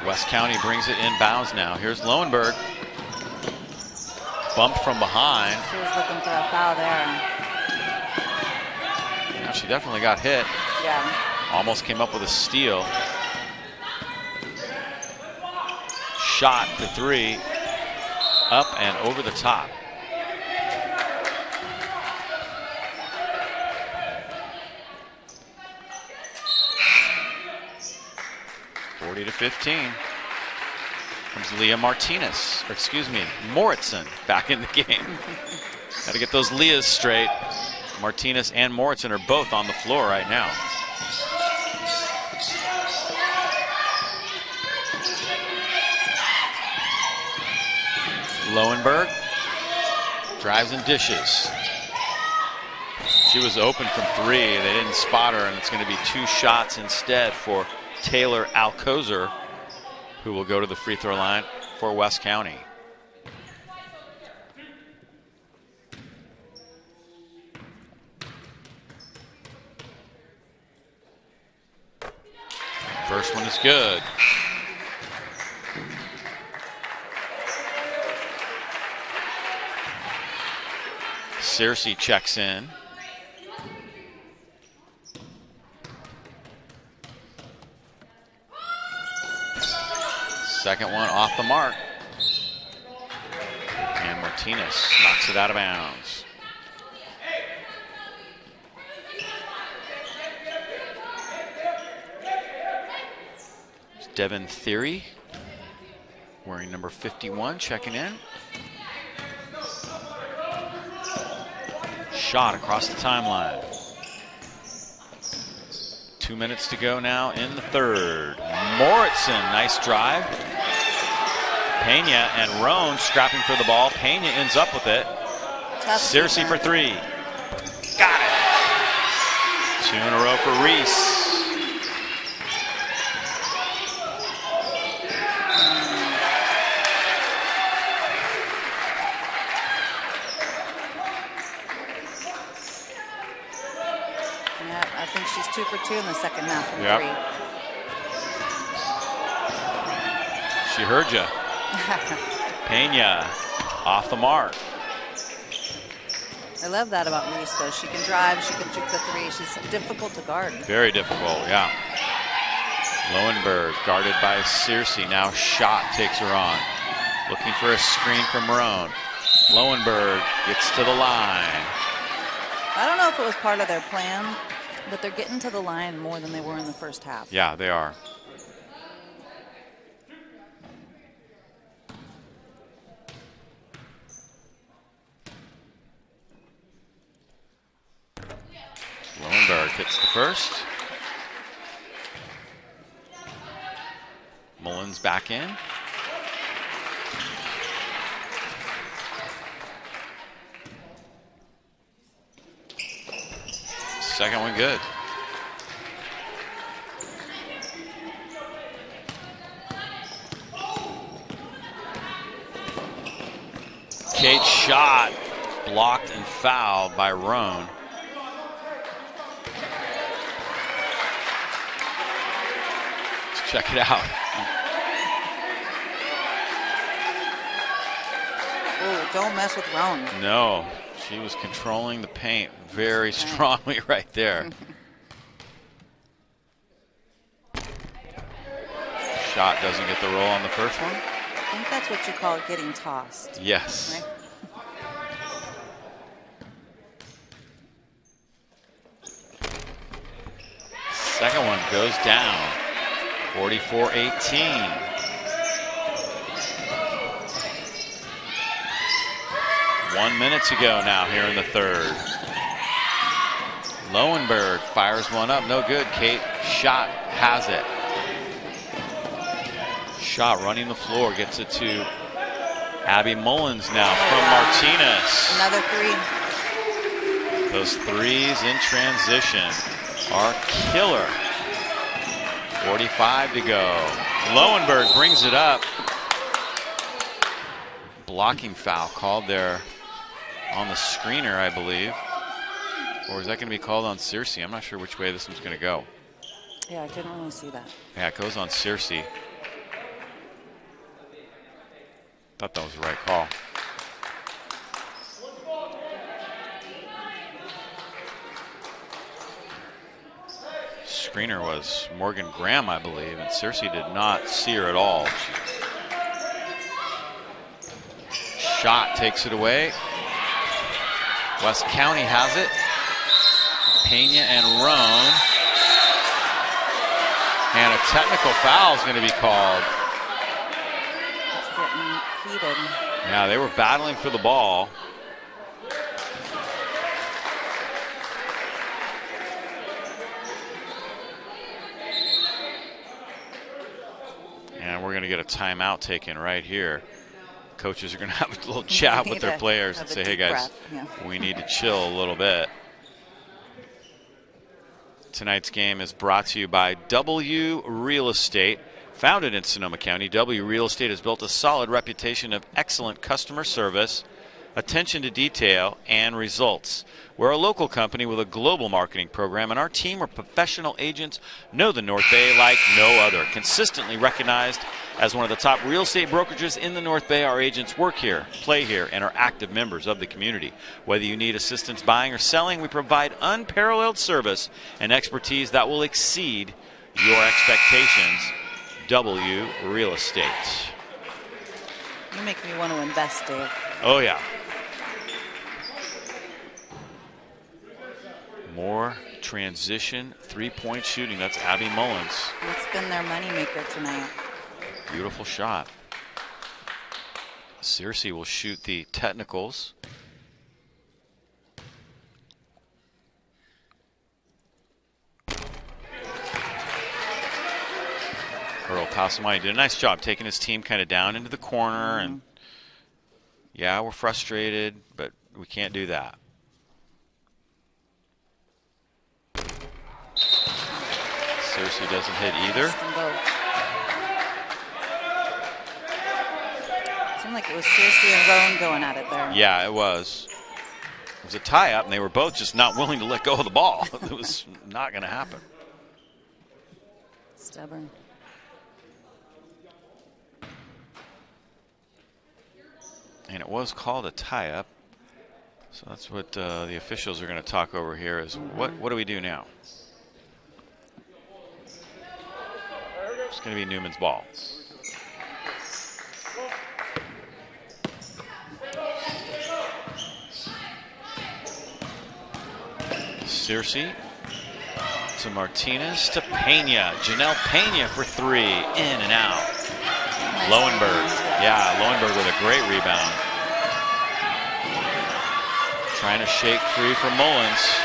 West County brings it inbounds now. Here's Lowenberg. Bumped from behind. She was looking for a foul there. Yeah, she definitely got hit. Yeah. Almost came up with a steal. Shot for three. Up and over the top. To 15 comes Leah Martinez, or excuse me, Moritzen back in the game. Got to get those Leahs straight. Martinez and Moritzen are both on the floor right now. Lowenberg drives and dishes. She was open from three. They didn't spot her, and it's going to be 2 shots instead for Taylor Alcozer, who will go to the free throw line for West County. First one is good. Searcy checks in. Second one off the mark. And Martinez knocks it out of bounds. It's Devin Theory, wearing number 51, checking in. Shot across the timeline. 2 minutes to go now in the third. Moritzen, nice drive. Pena and Roan scrapping for the ball. Pena ends up with it. Searcy for three. Got it. 2 in a row for Reese. I think she's 2 for 2 in the second half from three. She heard you. Pena off the mark. I love that about Reese, though. She can drive, she can shoot the three. She's difficult to guard. Very difficult, yeah. Lowenberg guarded by Searcy. Now Schott takes her on. Looking for a screen from Roan. Lowenberg gets to the line. I don't know if it was part of their plan, but they're getting to the line more than they were in the first half. Yeah, they are. Lowenberg hits the first. Mullins back in. Second one good. Kate's shot blocked and fouled by Roan. Let's check it out. Oh, don't mess with Roan. No. She was controlling the paint very strongly right there. Shot doesn't get the roll on the first one. I think that's what you call getting tossed. Yes. Right? Second one goes down. 44-18. One minute to go now here in the third. Lowenberg fires one up, no good. Kate Schott has it. Schott running the floor, gets it to Abby Mullins now from Martinez. Another three. Those threes in transition are killer. 45 to go. Lowenberg brings it up. Blocking foul called there on the screener, I believe. Or is that going to be called on Searcy? I'm not sure which way this one's going to go. Yeah, I couldn't really see that. Yeah, it goes on Searcy. Thought that was the right call. Screener was Morgan Graham, I believe, and Searcy did not see her at all. Schott takes it away. West County has it. Pena and Roan. And a technical foul is going to be called. It's getting heated. Yeah, they were battling for the ball. And we're going to get a timeout taken right here. Coaches are going to have a little chat with their players and say, hey guys, we need to chill a little bit. Tonight's game is brought to you by W Real Estate. Founded in Sonoma County, W Real Estate has built a solid reputation of excellent customer service, attention to detail, and results. We're a local company with a global marketing program, and our team of professional agents know the North Bay like no other. Consistently recognized as one of the top real estate brokerages in the North Bay, our agents work here, play here, and are active members of the community. Whether you need assistance buying or selling, we provide unparalleled service and expertise that will exceed your expectations. W Real Estate. You make me want to invest, Dave. Oh, yeah. More transition three-point shooting. That's Abby Mullins. That's been their moneymaker tonight. Beautiful shot. Searcy will shoot the technicals. Earl Casamani did a nice job taking his team kind of down into the corner. And yeah, we're frustrated, but we can't do that. Searcy doesn't hit either. Seemed like it was Searcy and Roan going at it there. Yeah, it was. It was a tie-up, and they were both just not willing to let go of the ball. It was not going to happen. Stubborn. And it was called a tie-up. So that's what the officials are going to talk over here is what do we do now? It's going to be Newman's ball. Searcy to Martinez to Pena. Janelle Pena for three. In and out. Nice. Lowenberg. Yeah, Lowenberg with a great rebound. Trying to shake free for Mullins.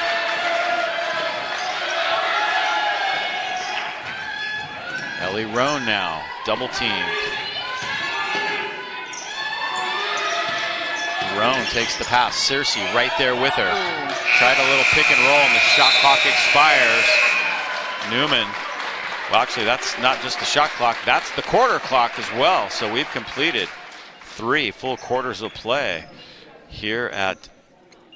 Ellie Roan now, double teamed. Roan takes the pass. Searcy right there with her. Tried a little pick and roll, and the shot clock expires. Newman. Well, actually, that's not just the shot clock. That's the quarter clock as well. So we've completed 3 full quarters of play here at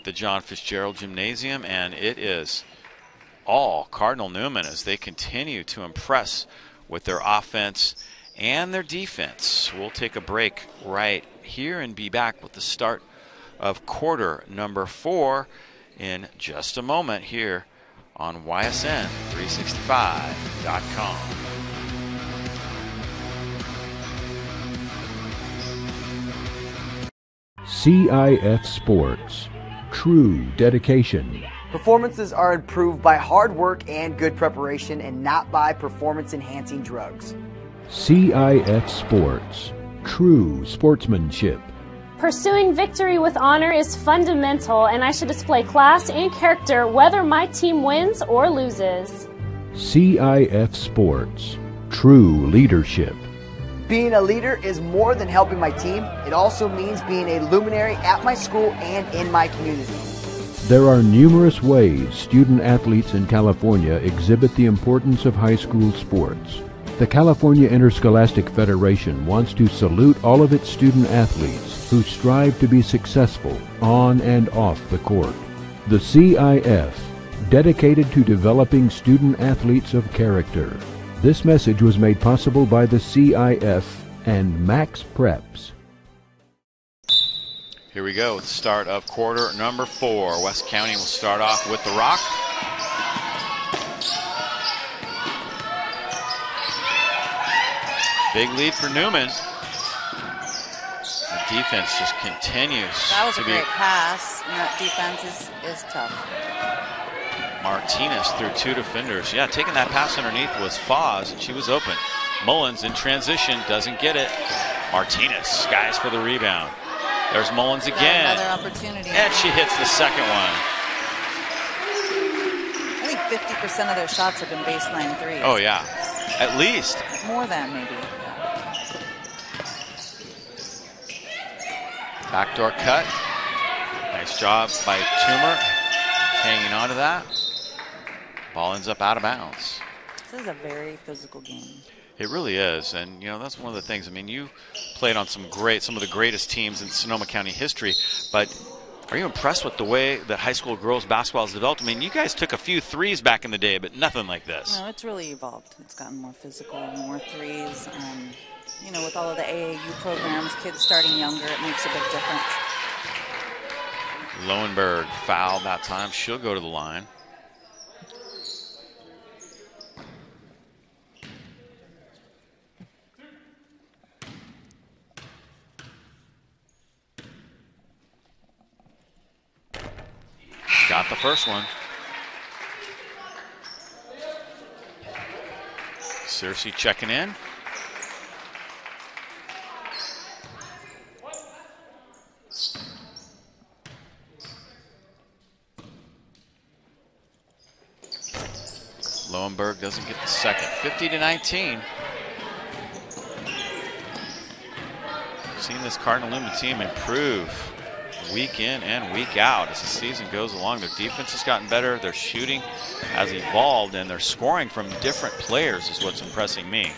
the John Fitzgerald Gymnasium, and it is all Cardinal Newman as they continue to impress with their offense and their defense. We'll take a break right here and be back with the start of quarter number 4 in just a moment here on YSN365.com. CIF Sports. True dedication. Performances are improved by hard work and good preparation and not by performance-enhancing drugs. CIF Sports. True sportsmanship. Pursuing victory with honor is fundamental, and I should display class and character whether my team wins or loses. CIF Sports. True leadership. Being a leader is more than helping my team. It also means being a luminary at my school and in my community. There are numerous ways student athletes in California exhibit the importance of high school sports. The California Interscholastic Federation wants to salute all of its student athletes who strive to be successful on and off the court. The CIF, dedicated to developing student athletes of character. This message was made possible by the CIF and Max Preps. Here we go, the start of quarter number 4. West County will start off with the rock. Big lead for Newman. The defense just continues. That was a great pass, and that defense is tough. Martinez through 2 defenders. Yeah, taking that pass underneath was Foz, and she was open. Mullins in transition, doesn't get it. Martinez skies for the rebound. There's Mullins again. Another opportunity. And she hits the second one. I think 50% of their shots have been baseline threes. Oh, yeah. At least. More than, maybe. Backdoor cut. Nice job by Toomer. Hanging on to that. Ball ends up out of bounds. This is a very physical game. It really is, and you know that's one of the things. I mean, you played on some of the greatest teams in Sonoma County history, but are you impressed with the way that high school girls basketball has developed? I mean, you guys took a few threes back in the day, but nothing like this. No, it's really evolved. It's gotten more physical, more threes. You know, with all of the AAU programs, kids starting younger, it makes a big difference. Lowenberg fouled that time. She'll go to the line. got the first one. Searcy checking in. Lowenberg doesn't get the second. 50-19. Seen this Cardinal Newman team improve week in and week out as the season goes along. Their defense has gotten better, their shooting has evolved, and their scoring from different players is what's impressing me.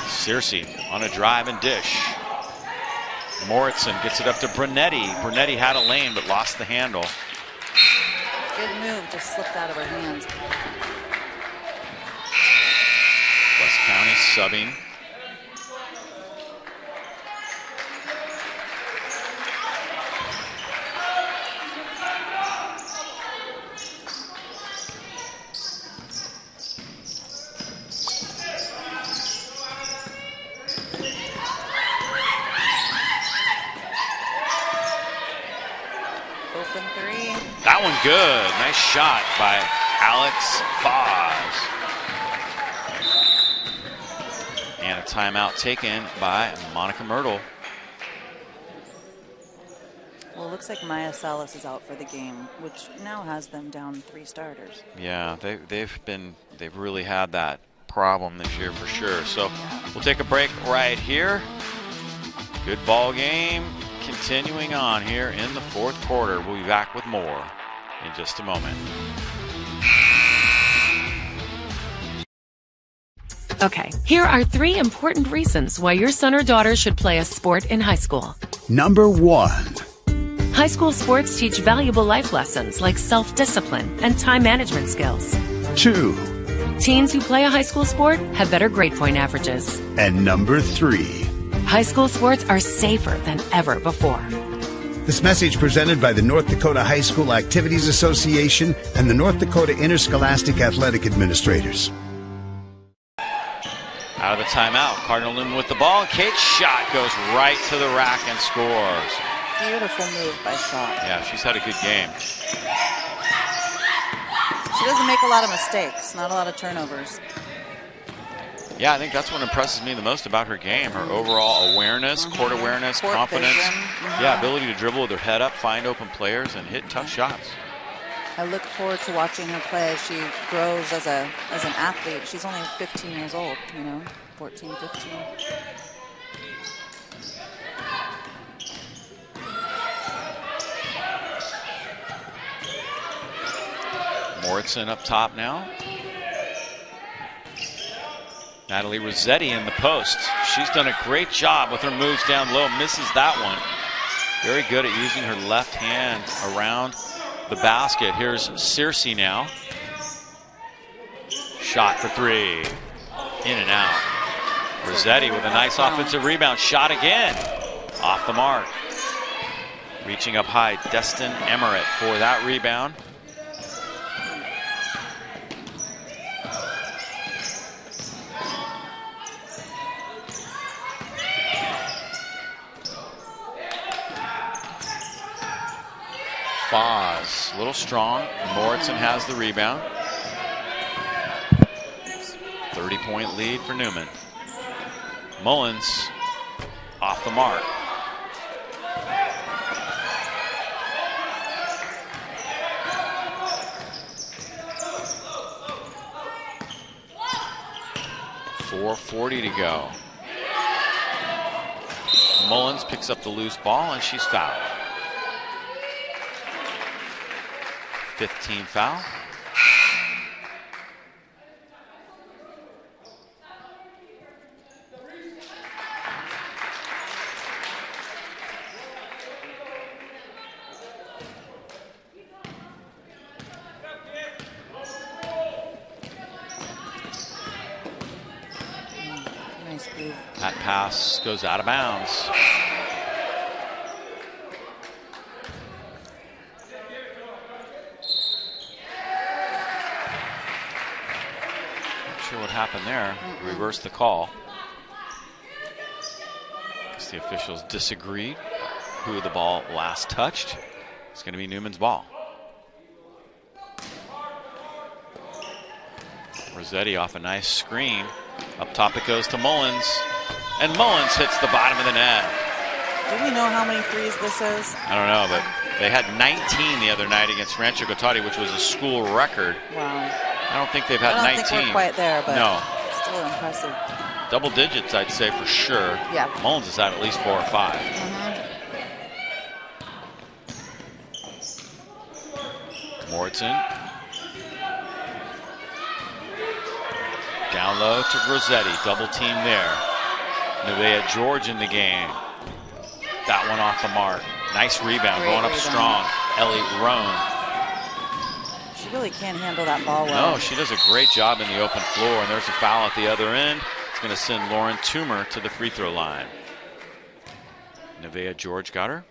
Searcy on a drive and dish. Moritzen gets it up to Brunetti. Brunetti had a lane but lost the handle. Good move, just slipped out of her hands. West County subbing. Open three. That one good. Nice shot by Alex Foz. And a timeout taken by Monica Myrtle. Well, it looks like Maya Salas is out for the game, which now has them down 3 starters. Yeah, they've really had that problem this year for sure. So we'll take a break right here. Good ball game continuing on here in the 4th quarter. We'll be back with more in just a moment. Okay, here are 3 important reasons why your son or daughter should play a sport in high school. Number 1. High school sports teach valuable life lessons like self-discipline and time management skills. 2. Teens who play a high school sport have better grade point averages. And number 3. High school sports are safer than ever before. This message presented by the North Dakota High School Activities Association and the North Dakota Interscholastic Athletic Administrators. Out of the timeout, Cardinal Newman with the ball, and Kate's shot goes right to the rack and scores. Beautiful move by Shaw. Yeah, she's had a good game. She doesn't make a lot of mistakes, not a lot of turnovers. Yeah, I think that's what impresses me the most about her game. Her overall awareness, court awareness, Court confidence. vision. Yeah, ability to dribble with her head up, find open players, and hit tough shots. I look forward to watching her play as she grows as an athlete. She's only 15 years old, 14, 15. Moritzen up top now. Natalie Rossetti in the post. She's done a great job with her moves down low. Misses that one. Very good at using her left hand around the basket. Here's Searcy now. Shot for 3. In and out. Rossetti with a nice offensive rebound. Shot again. Off the mark. Reaching up high, Destin Emmerich for that rebound. Foz, a little strong. Moritzen has the rebound. 30-point lead for Newman. Mullins off the mark. .440 to go. Mullins picks up the loose ball and she's fouled. 15 foul. Nice move. That pass goes out of bounds. What happened there? Reversed the call. Guess the officials disagreed. who the ball last touched. It's going to be Newman's ball. Rossetti off a nice screen. Up top it goes to Mullins. And Mullins hits the bottom of the net. Do we know how many threes this is? I don't know, but they had 19 the other night against Rancho Cotati, which was a school record. Wow. I don't think they've had 19. I don't think we're quite there, but no. Still impressive. Double digits, I'd say, for sure. Yeah. Mullins has had at least 4 or 5. Morton. Down low to Rossetti. Double team there. Nevaeh George in the game. That one off the mark. Nice rebound. Great going up rebound. strong. Ellie Roan. She really can't handle that ball well. No, she does a great job in the open floor. And there's a foul at the other end. It's going to send Lauren Toomer to the free throw line. Nevaeh George got her.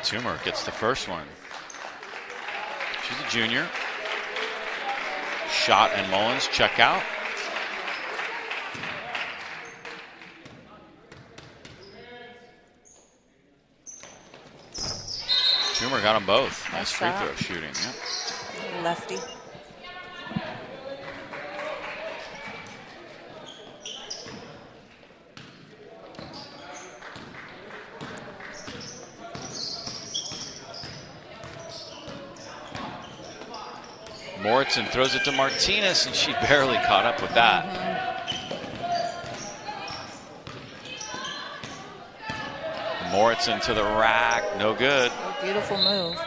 Toomer gets the first one. She's a junior. Schott and Mullins check out. Toomer got them both. Nice free throw shooting. Yep. Lefty. Moritzen throws it to Martinez, and she barely caught up with that. Moritzen to the rack, no good. Beautiful move.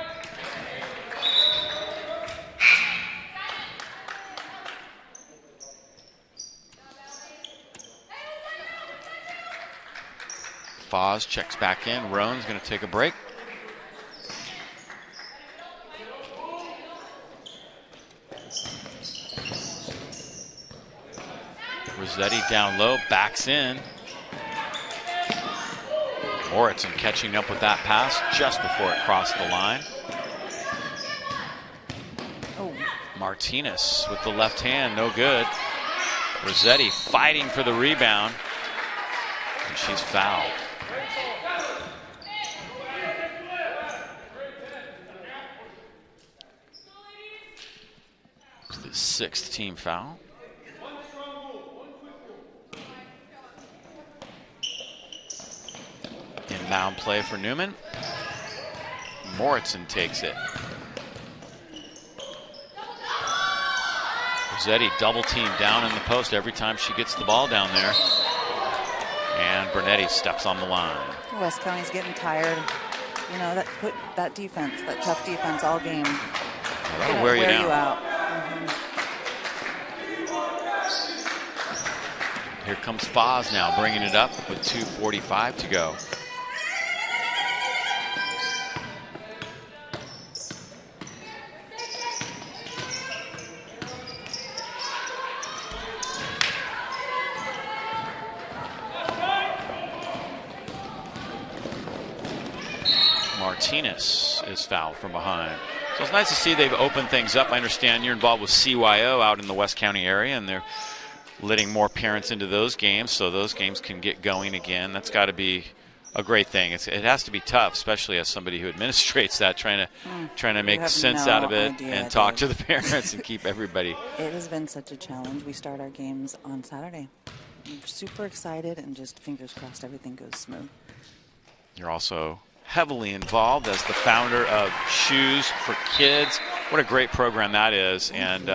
Foz checks back in. Roan's going to take a break. Rossetti down low, backs in. Moritzen catching up with that pass just before it crossed the line. Oh. Martinez with the left hand, no good. Rossetti fighting for the rebound, and she's fouled. It's the 6th team foul. Inbound play for Newman. Moritzen takes it. Rossetti double team down in the post every time she gets the ball down there. And Bernetti steps on the line. West County's getting tired. You know, that defense, that tough defense all game. That'll wear you down. You out. Here comes Foz now, bringing it up with 2:45 to go. Martinez is fouled from behind. So it's nice to see they've opened things up. I understand you're involved with CYO out in the West County area, and they're letting more parents into those games so those games can get going again. That's got to be a great thing. It has to be tough, especially as somebody who administrates that, trying to make sense out of it and talk to the parents and keep everybody. It has been such a challenge. We start our games on Saturday. I'm super excited and just fingers crossed everything goes smooth. You're also heavily involved as the founder of Shoes for Kids. What a great program that is. And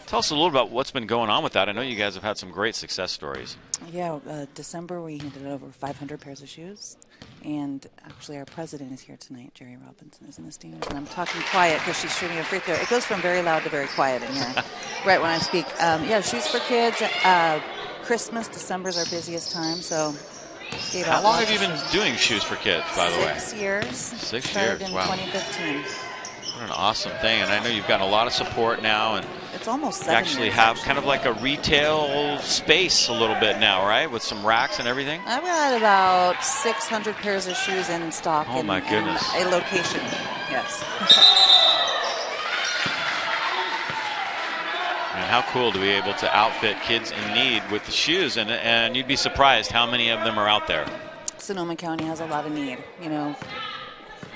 tell us a little about what's been going on with that. I know you guys have had some great success stories. Yeah, December we handed over 500 pairs of shoes. And actually our president is here tonight. Jerry Robinson is in the stands. And I'm talking quiet because she's shooting a free throw. It goes from very loud to very quiet in here right when I speak. Yeah, Shoes for Kids. Christmas, December's our busiest time, so how long have you been doing Shoes for Kids, by the way? 6 years. 6 years, in wow. 2015. What an awesome thing. And I know you've gotten a lot of support now. And it's almost 7 you actually years, have kind of like a retail space a little bit now, right? With some racks and everything? I've got about 600 pairs of shoes in stock. Oh, my goodness. A location, yes. And how cool to be able to outfit kids in need with the shoes, and you'd be surprised how many of them are out there. Sonoma County has a lot of need, you know,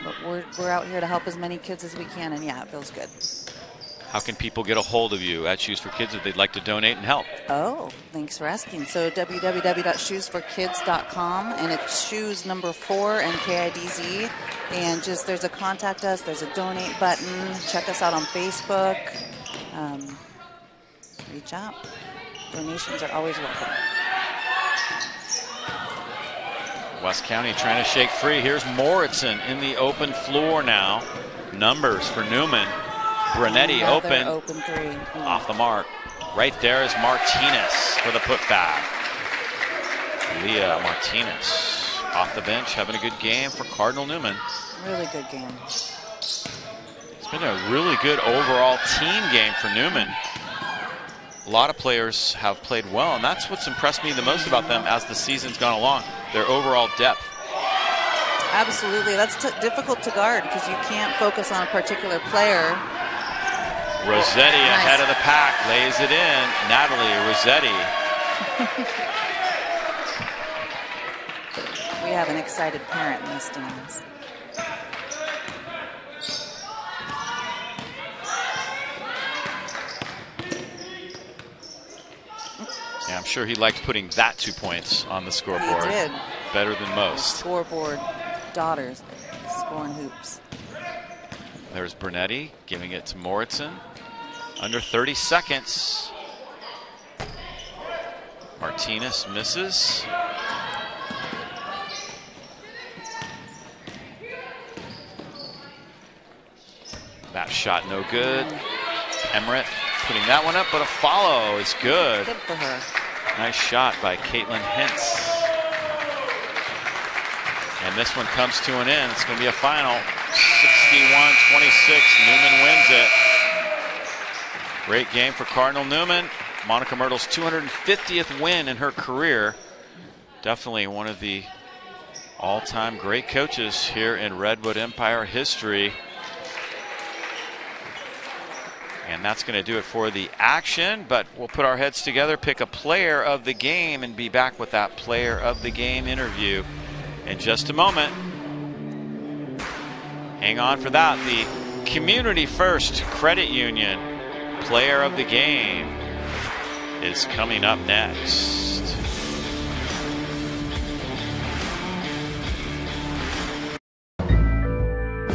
but we're out here to help as many kids as we can, and yeah, it feels good. How can people get a hold of you at Shoes for Kids if they'd like to donate and help? Oh, thanks for asking. So www.shoesforkids.com, and it's shoes number 4 and KIDZ. And just there's a contact us, there's a donate button. Check us out on Facebook. Reach out. Donations are always welcome. West County trying to shake free. Here's Moritzen in the open floor now. Numbers for Newman. Brunetti open 3. Off the mark. Right there is Martinez for the putback. Leah Martinez off the bench, having a good game for Cardinal Newman. Really good game. It's been a really good overall team game for Newman. A lot of players have played well, and that's what's impressed me the most about them as the season's gone along, their overall depth. Absolutely. That's difficult to guard because you can't focus on a particular player. Rossetti ahead of the pack, lays it in. Natalie Rossetti. We have an excited parent in the stands. Yeah, I'm sure he liked putting that 2 points on the scoreboard. He did. Better than most. Scoreboard daughters scoring hoops. There's Brunetti giving it to Moritzen. Under 30 seconds. Martinez misses. That shot no good. Emmerich putting that one up, but a follow is good. Good for her. Nice shot by Caitlin Hintz. And this one comes to an end. It's going to be a final. 61-26. Newman wins it. Great game for Cardinal Newman. Monica Myrtle's 250th win in her career. Definitely one of the all-time great coaches here in Redwood Empire history. And that's going to do it for the action, but we'll put our heads together, pick a player of the game, and be back with that player of the game interview in just a moment. Hang on for that. The Community First Credit Union player of the game is coming up next.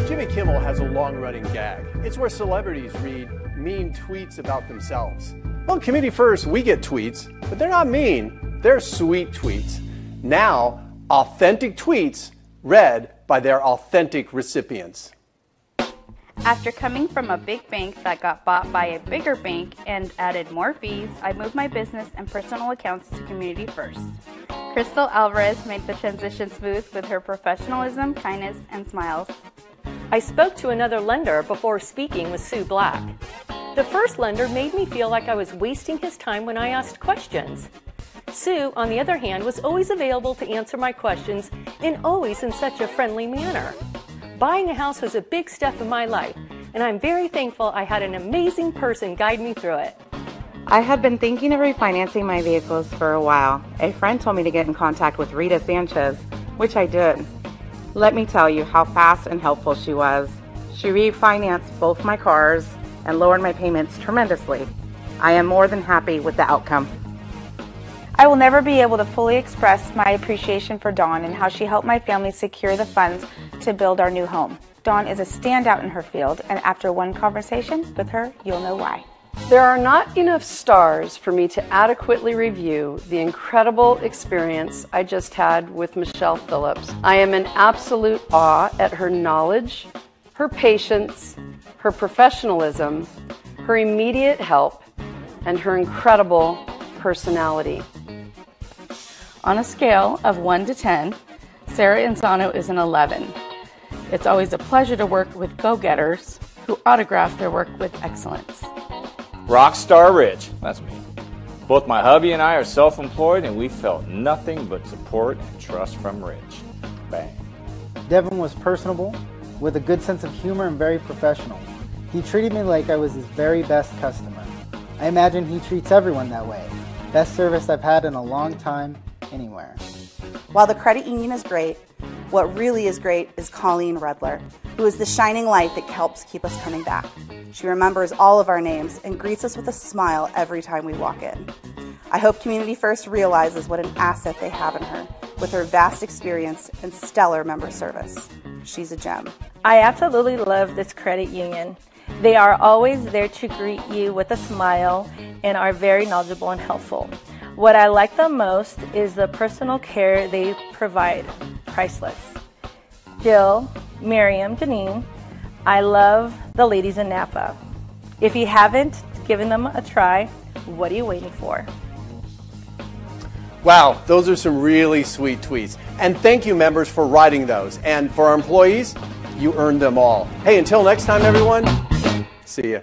Jimmy Kimmel has a long-running gag. It's where celebrities read mean tweets about themselves. Well, Community First, we get tweets, but they're not mean. They're sweet tweets. Now, authentic tweets read by their authentic recipients. After coming from a big bank that got bought by a bigger bank and added more fees, I moved my business and personal accounts to Community First. Crystal Alvarez made the transition smooth with her professionalism, kindness, and smiles. I spoke to another lender before speaking with Sue Black. The first lender made me feel like I was wasting his time when I asked questions. Sue, on the other hand, was always available to answer my questions and always in such a friendly manner. Buying a house was a big step in my life, and I'm very thankful I had an amazing person guide me through it. I had been thinking of refinancing my vehicles for a while. A friend told me to get in contact with Rita Sanchez, which I did. Let me tell you how fast and helpful she was. She refinanced both my cars and lowered my payments tremendously. I am more than happy with the outcome. I will never be able to fully express my appreciation for Dawn and how she helped my family secure the funds to build our new home. Dawn is a standout in her field, and after one conversation with her, you'll know why. There are not enough stars for me to adequately review the incredible experience I just had with Michelle Phillips. I am in absolute awe at her knowledge, her patience, her professionalism, her immediate help, and her incredible personality. On a scale of 1 to 10, Sarah Insano is an 11. It's always a pleasure to work with go-getters who autograph their work with excellence. Rockstar Rich, that's me. Both my hubby and I are self-employed, and we felt nothing but support and trust from Rich. Bang. Devin was personable, with a good sense of humor and very professional. He treated me like I was his very best customer. I imagine he treats everyone that way. Best service I've had in a long time, anywhere. While the credit union is great, what really is great is Colleen Redler, who is the shining light that helps keep us coming back. She remembers all of our names and greets us with a smile every time we walk in. I hope Community First realizes what an asset they have in her, with her vast experience and stellar member service. She's a gem. I absolutely love this credit union. They are always there to greet you with a smile and are very knowledgeable and helpful. What I like the most is the personal care they provide. Priceless. Jill, Miriam, Janine, I love the ladies in Napa. If you haven't given them a try, what are you waiting for? Wow, those are some really sweet tweets. And thank you, members, for writing those. And for our employees, you earned them all. Hey, until next time, everyone, see ya.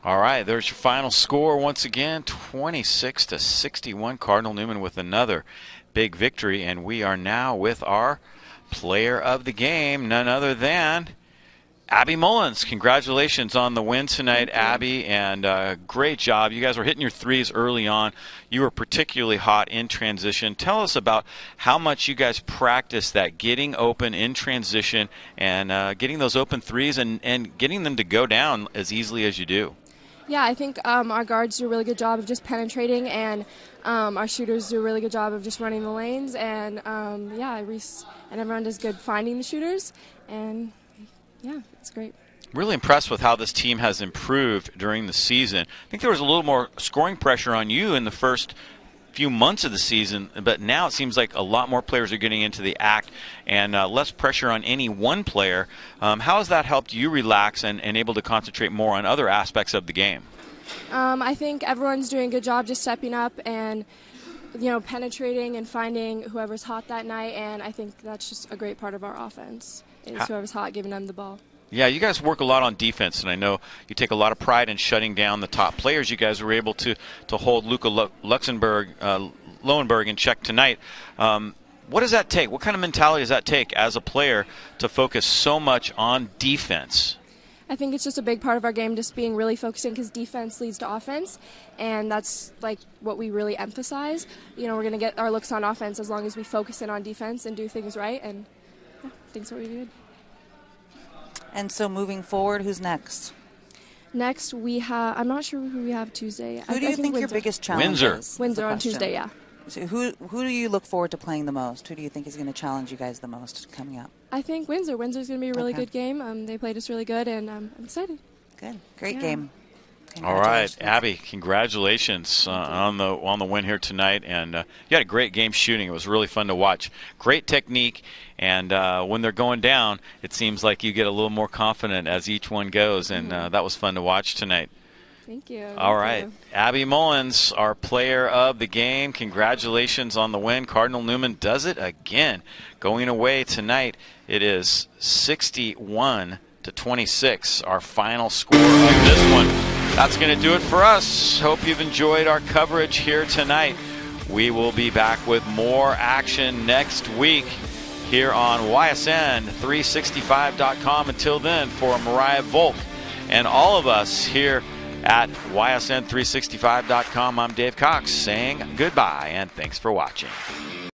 All right, there's your final score once again, 26-61. Cardinal Newman with another big victory, and we are now with our player of the game, none other than Abby Mullins. Congratulations on the win tonight, Abby, and great job. You guys were hitting your threes early on. You were particularly hot in transition. Tell us about how much you guys practice that getting open in transition and getting those open threes and getting them to go down as easily as you do. Yeah, I think our guards do a really good job of just penetrating, and our shooters do a really good job of just running the lanes, and yeah, Reese and everyone does good finding the shooters, and yeah, it's great. Really impressed with how this team has improved during the season. I think there was a little more scoring pressure on you in the first few months of the season, but now it seems like a lot more players are getting into the act and less pressure on any one player. How has that helped you relax and able to concentrate more on other aspects of the game? I think everyone's doing a good job just stepping up and penetrating and finding whoever's hot that night, and I think that's just a great part of our offense is whoever's hot, giving them the ball. Yeah, you guys work a lot on defense, and I know you take a lot of pride in shutting down the top players. You guys were able to hold Luka Lowenberg in check tonight. What does that take? What kind of mentality does that take as a player to focus so much on defense? I think it's just a big part of our game, just being really focusing, because defense leads to offense, and that's like what we really emphasize. We're going to get our looks on offense as long as we focus in on defense and do things right, and yeah, I think that's what we did. And so moving forward, who's next? Next, we have, I'm not sure who we have Tuesday. Who do you think your biggest challenge is? Windsor on Tuesday, yeah. So who do you look forward to playing the most? Who do you think is going to challenge you guys the most coming up? I think Windsor. Winsor's going to be a really good game. They played us really good, and I'm excited. Good. Great game. All right, Abby, congratulations on the win here tonight, and you had a great game shooting. It was really fun to watch. Great technique, and when they're going down, it seems like you get a little more confident as each one goes, and that was fun to watch tonight. Thank you. All right, Abby Mullins, our player of the game. Congratulations on the win. Cardinal Newman does it again. Going away tonight, it is 61-26, our final score of this one. That's going to do it for us. Hope you've enjoyed our coverage here tonight. We will be back with more action next week here on YSN365.com. Until then, for Mariah Volk and all of us here at YSN365.com, I'm Dave Cox saying goodbye and thanks for watching.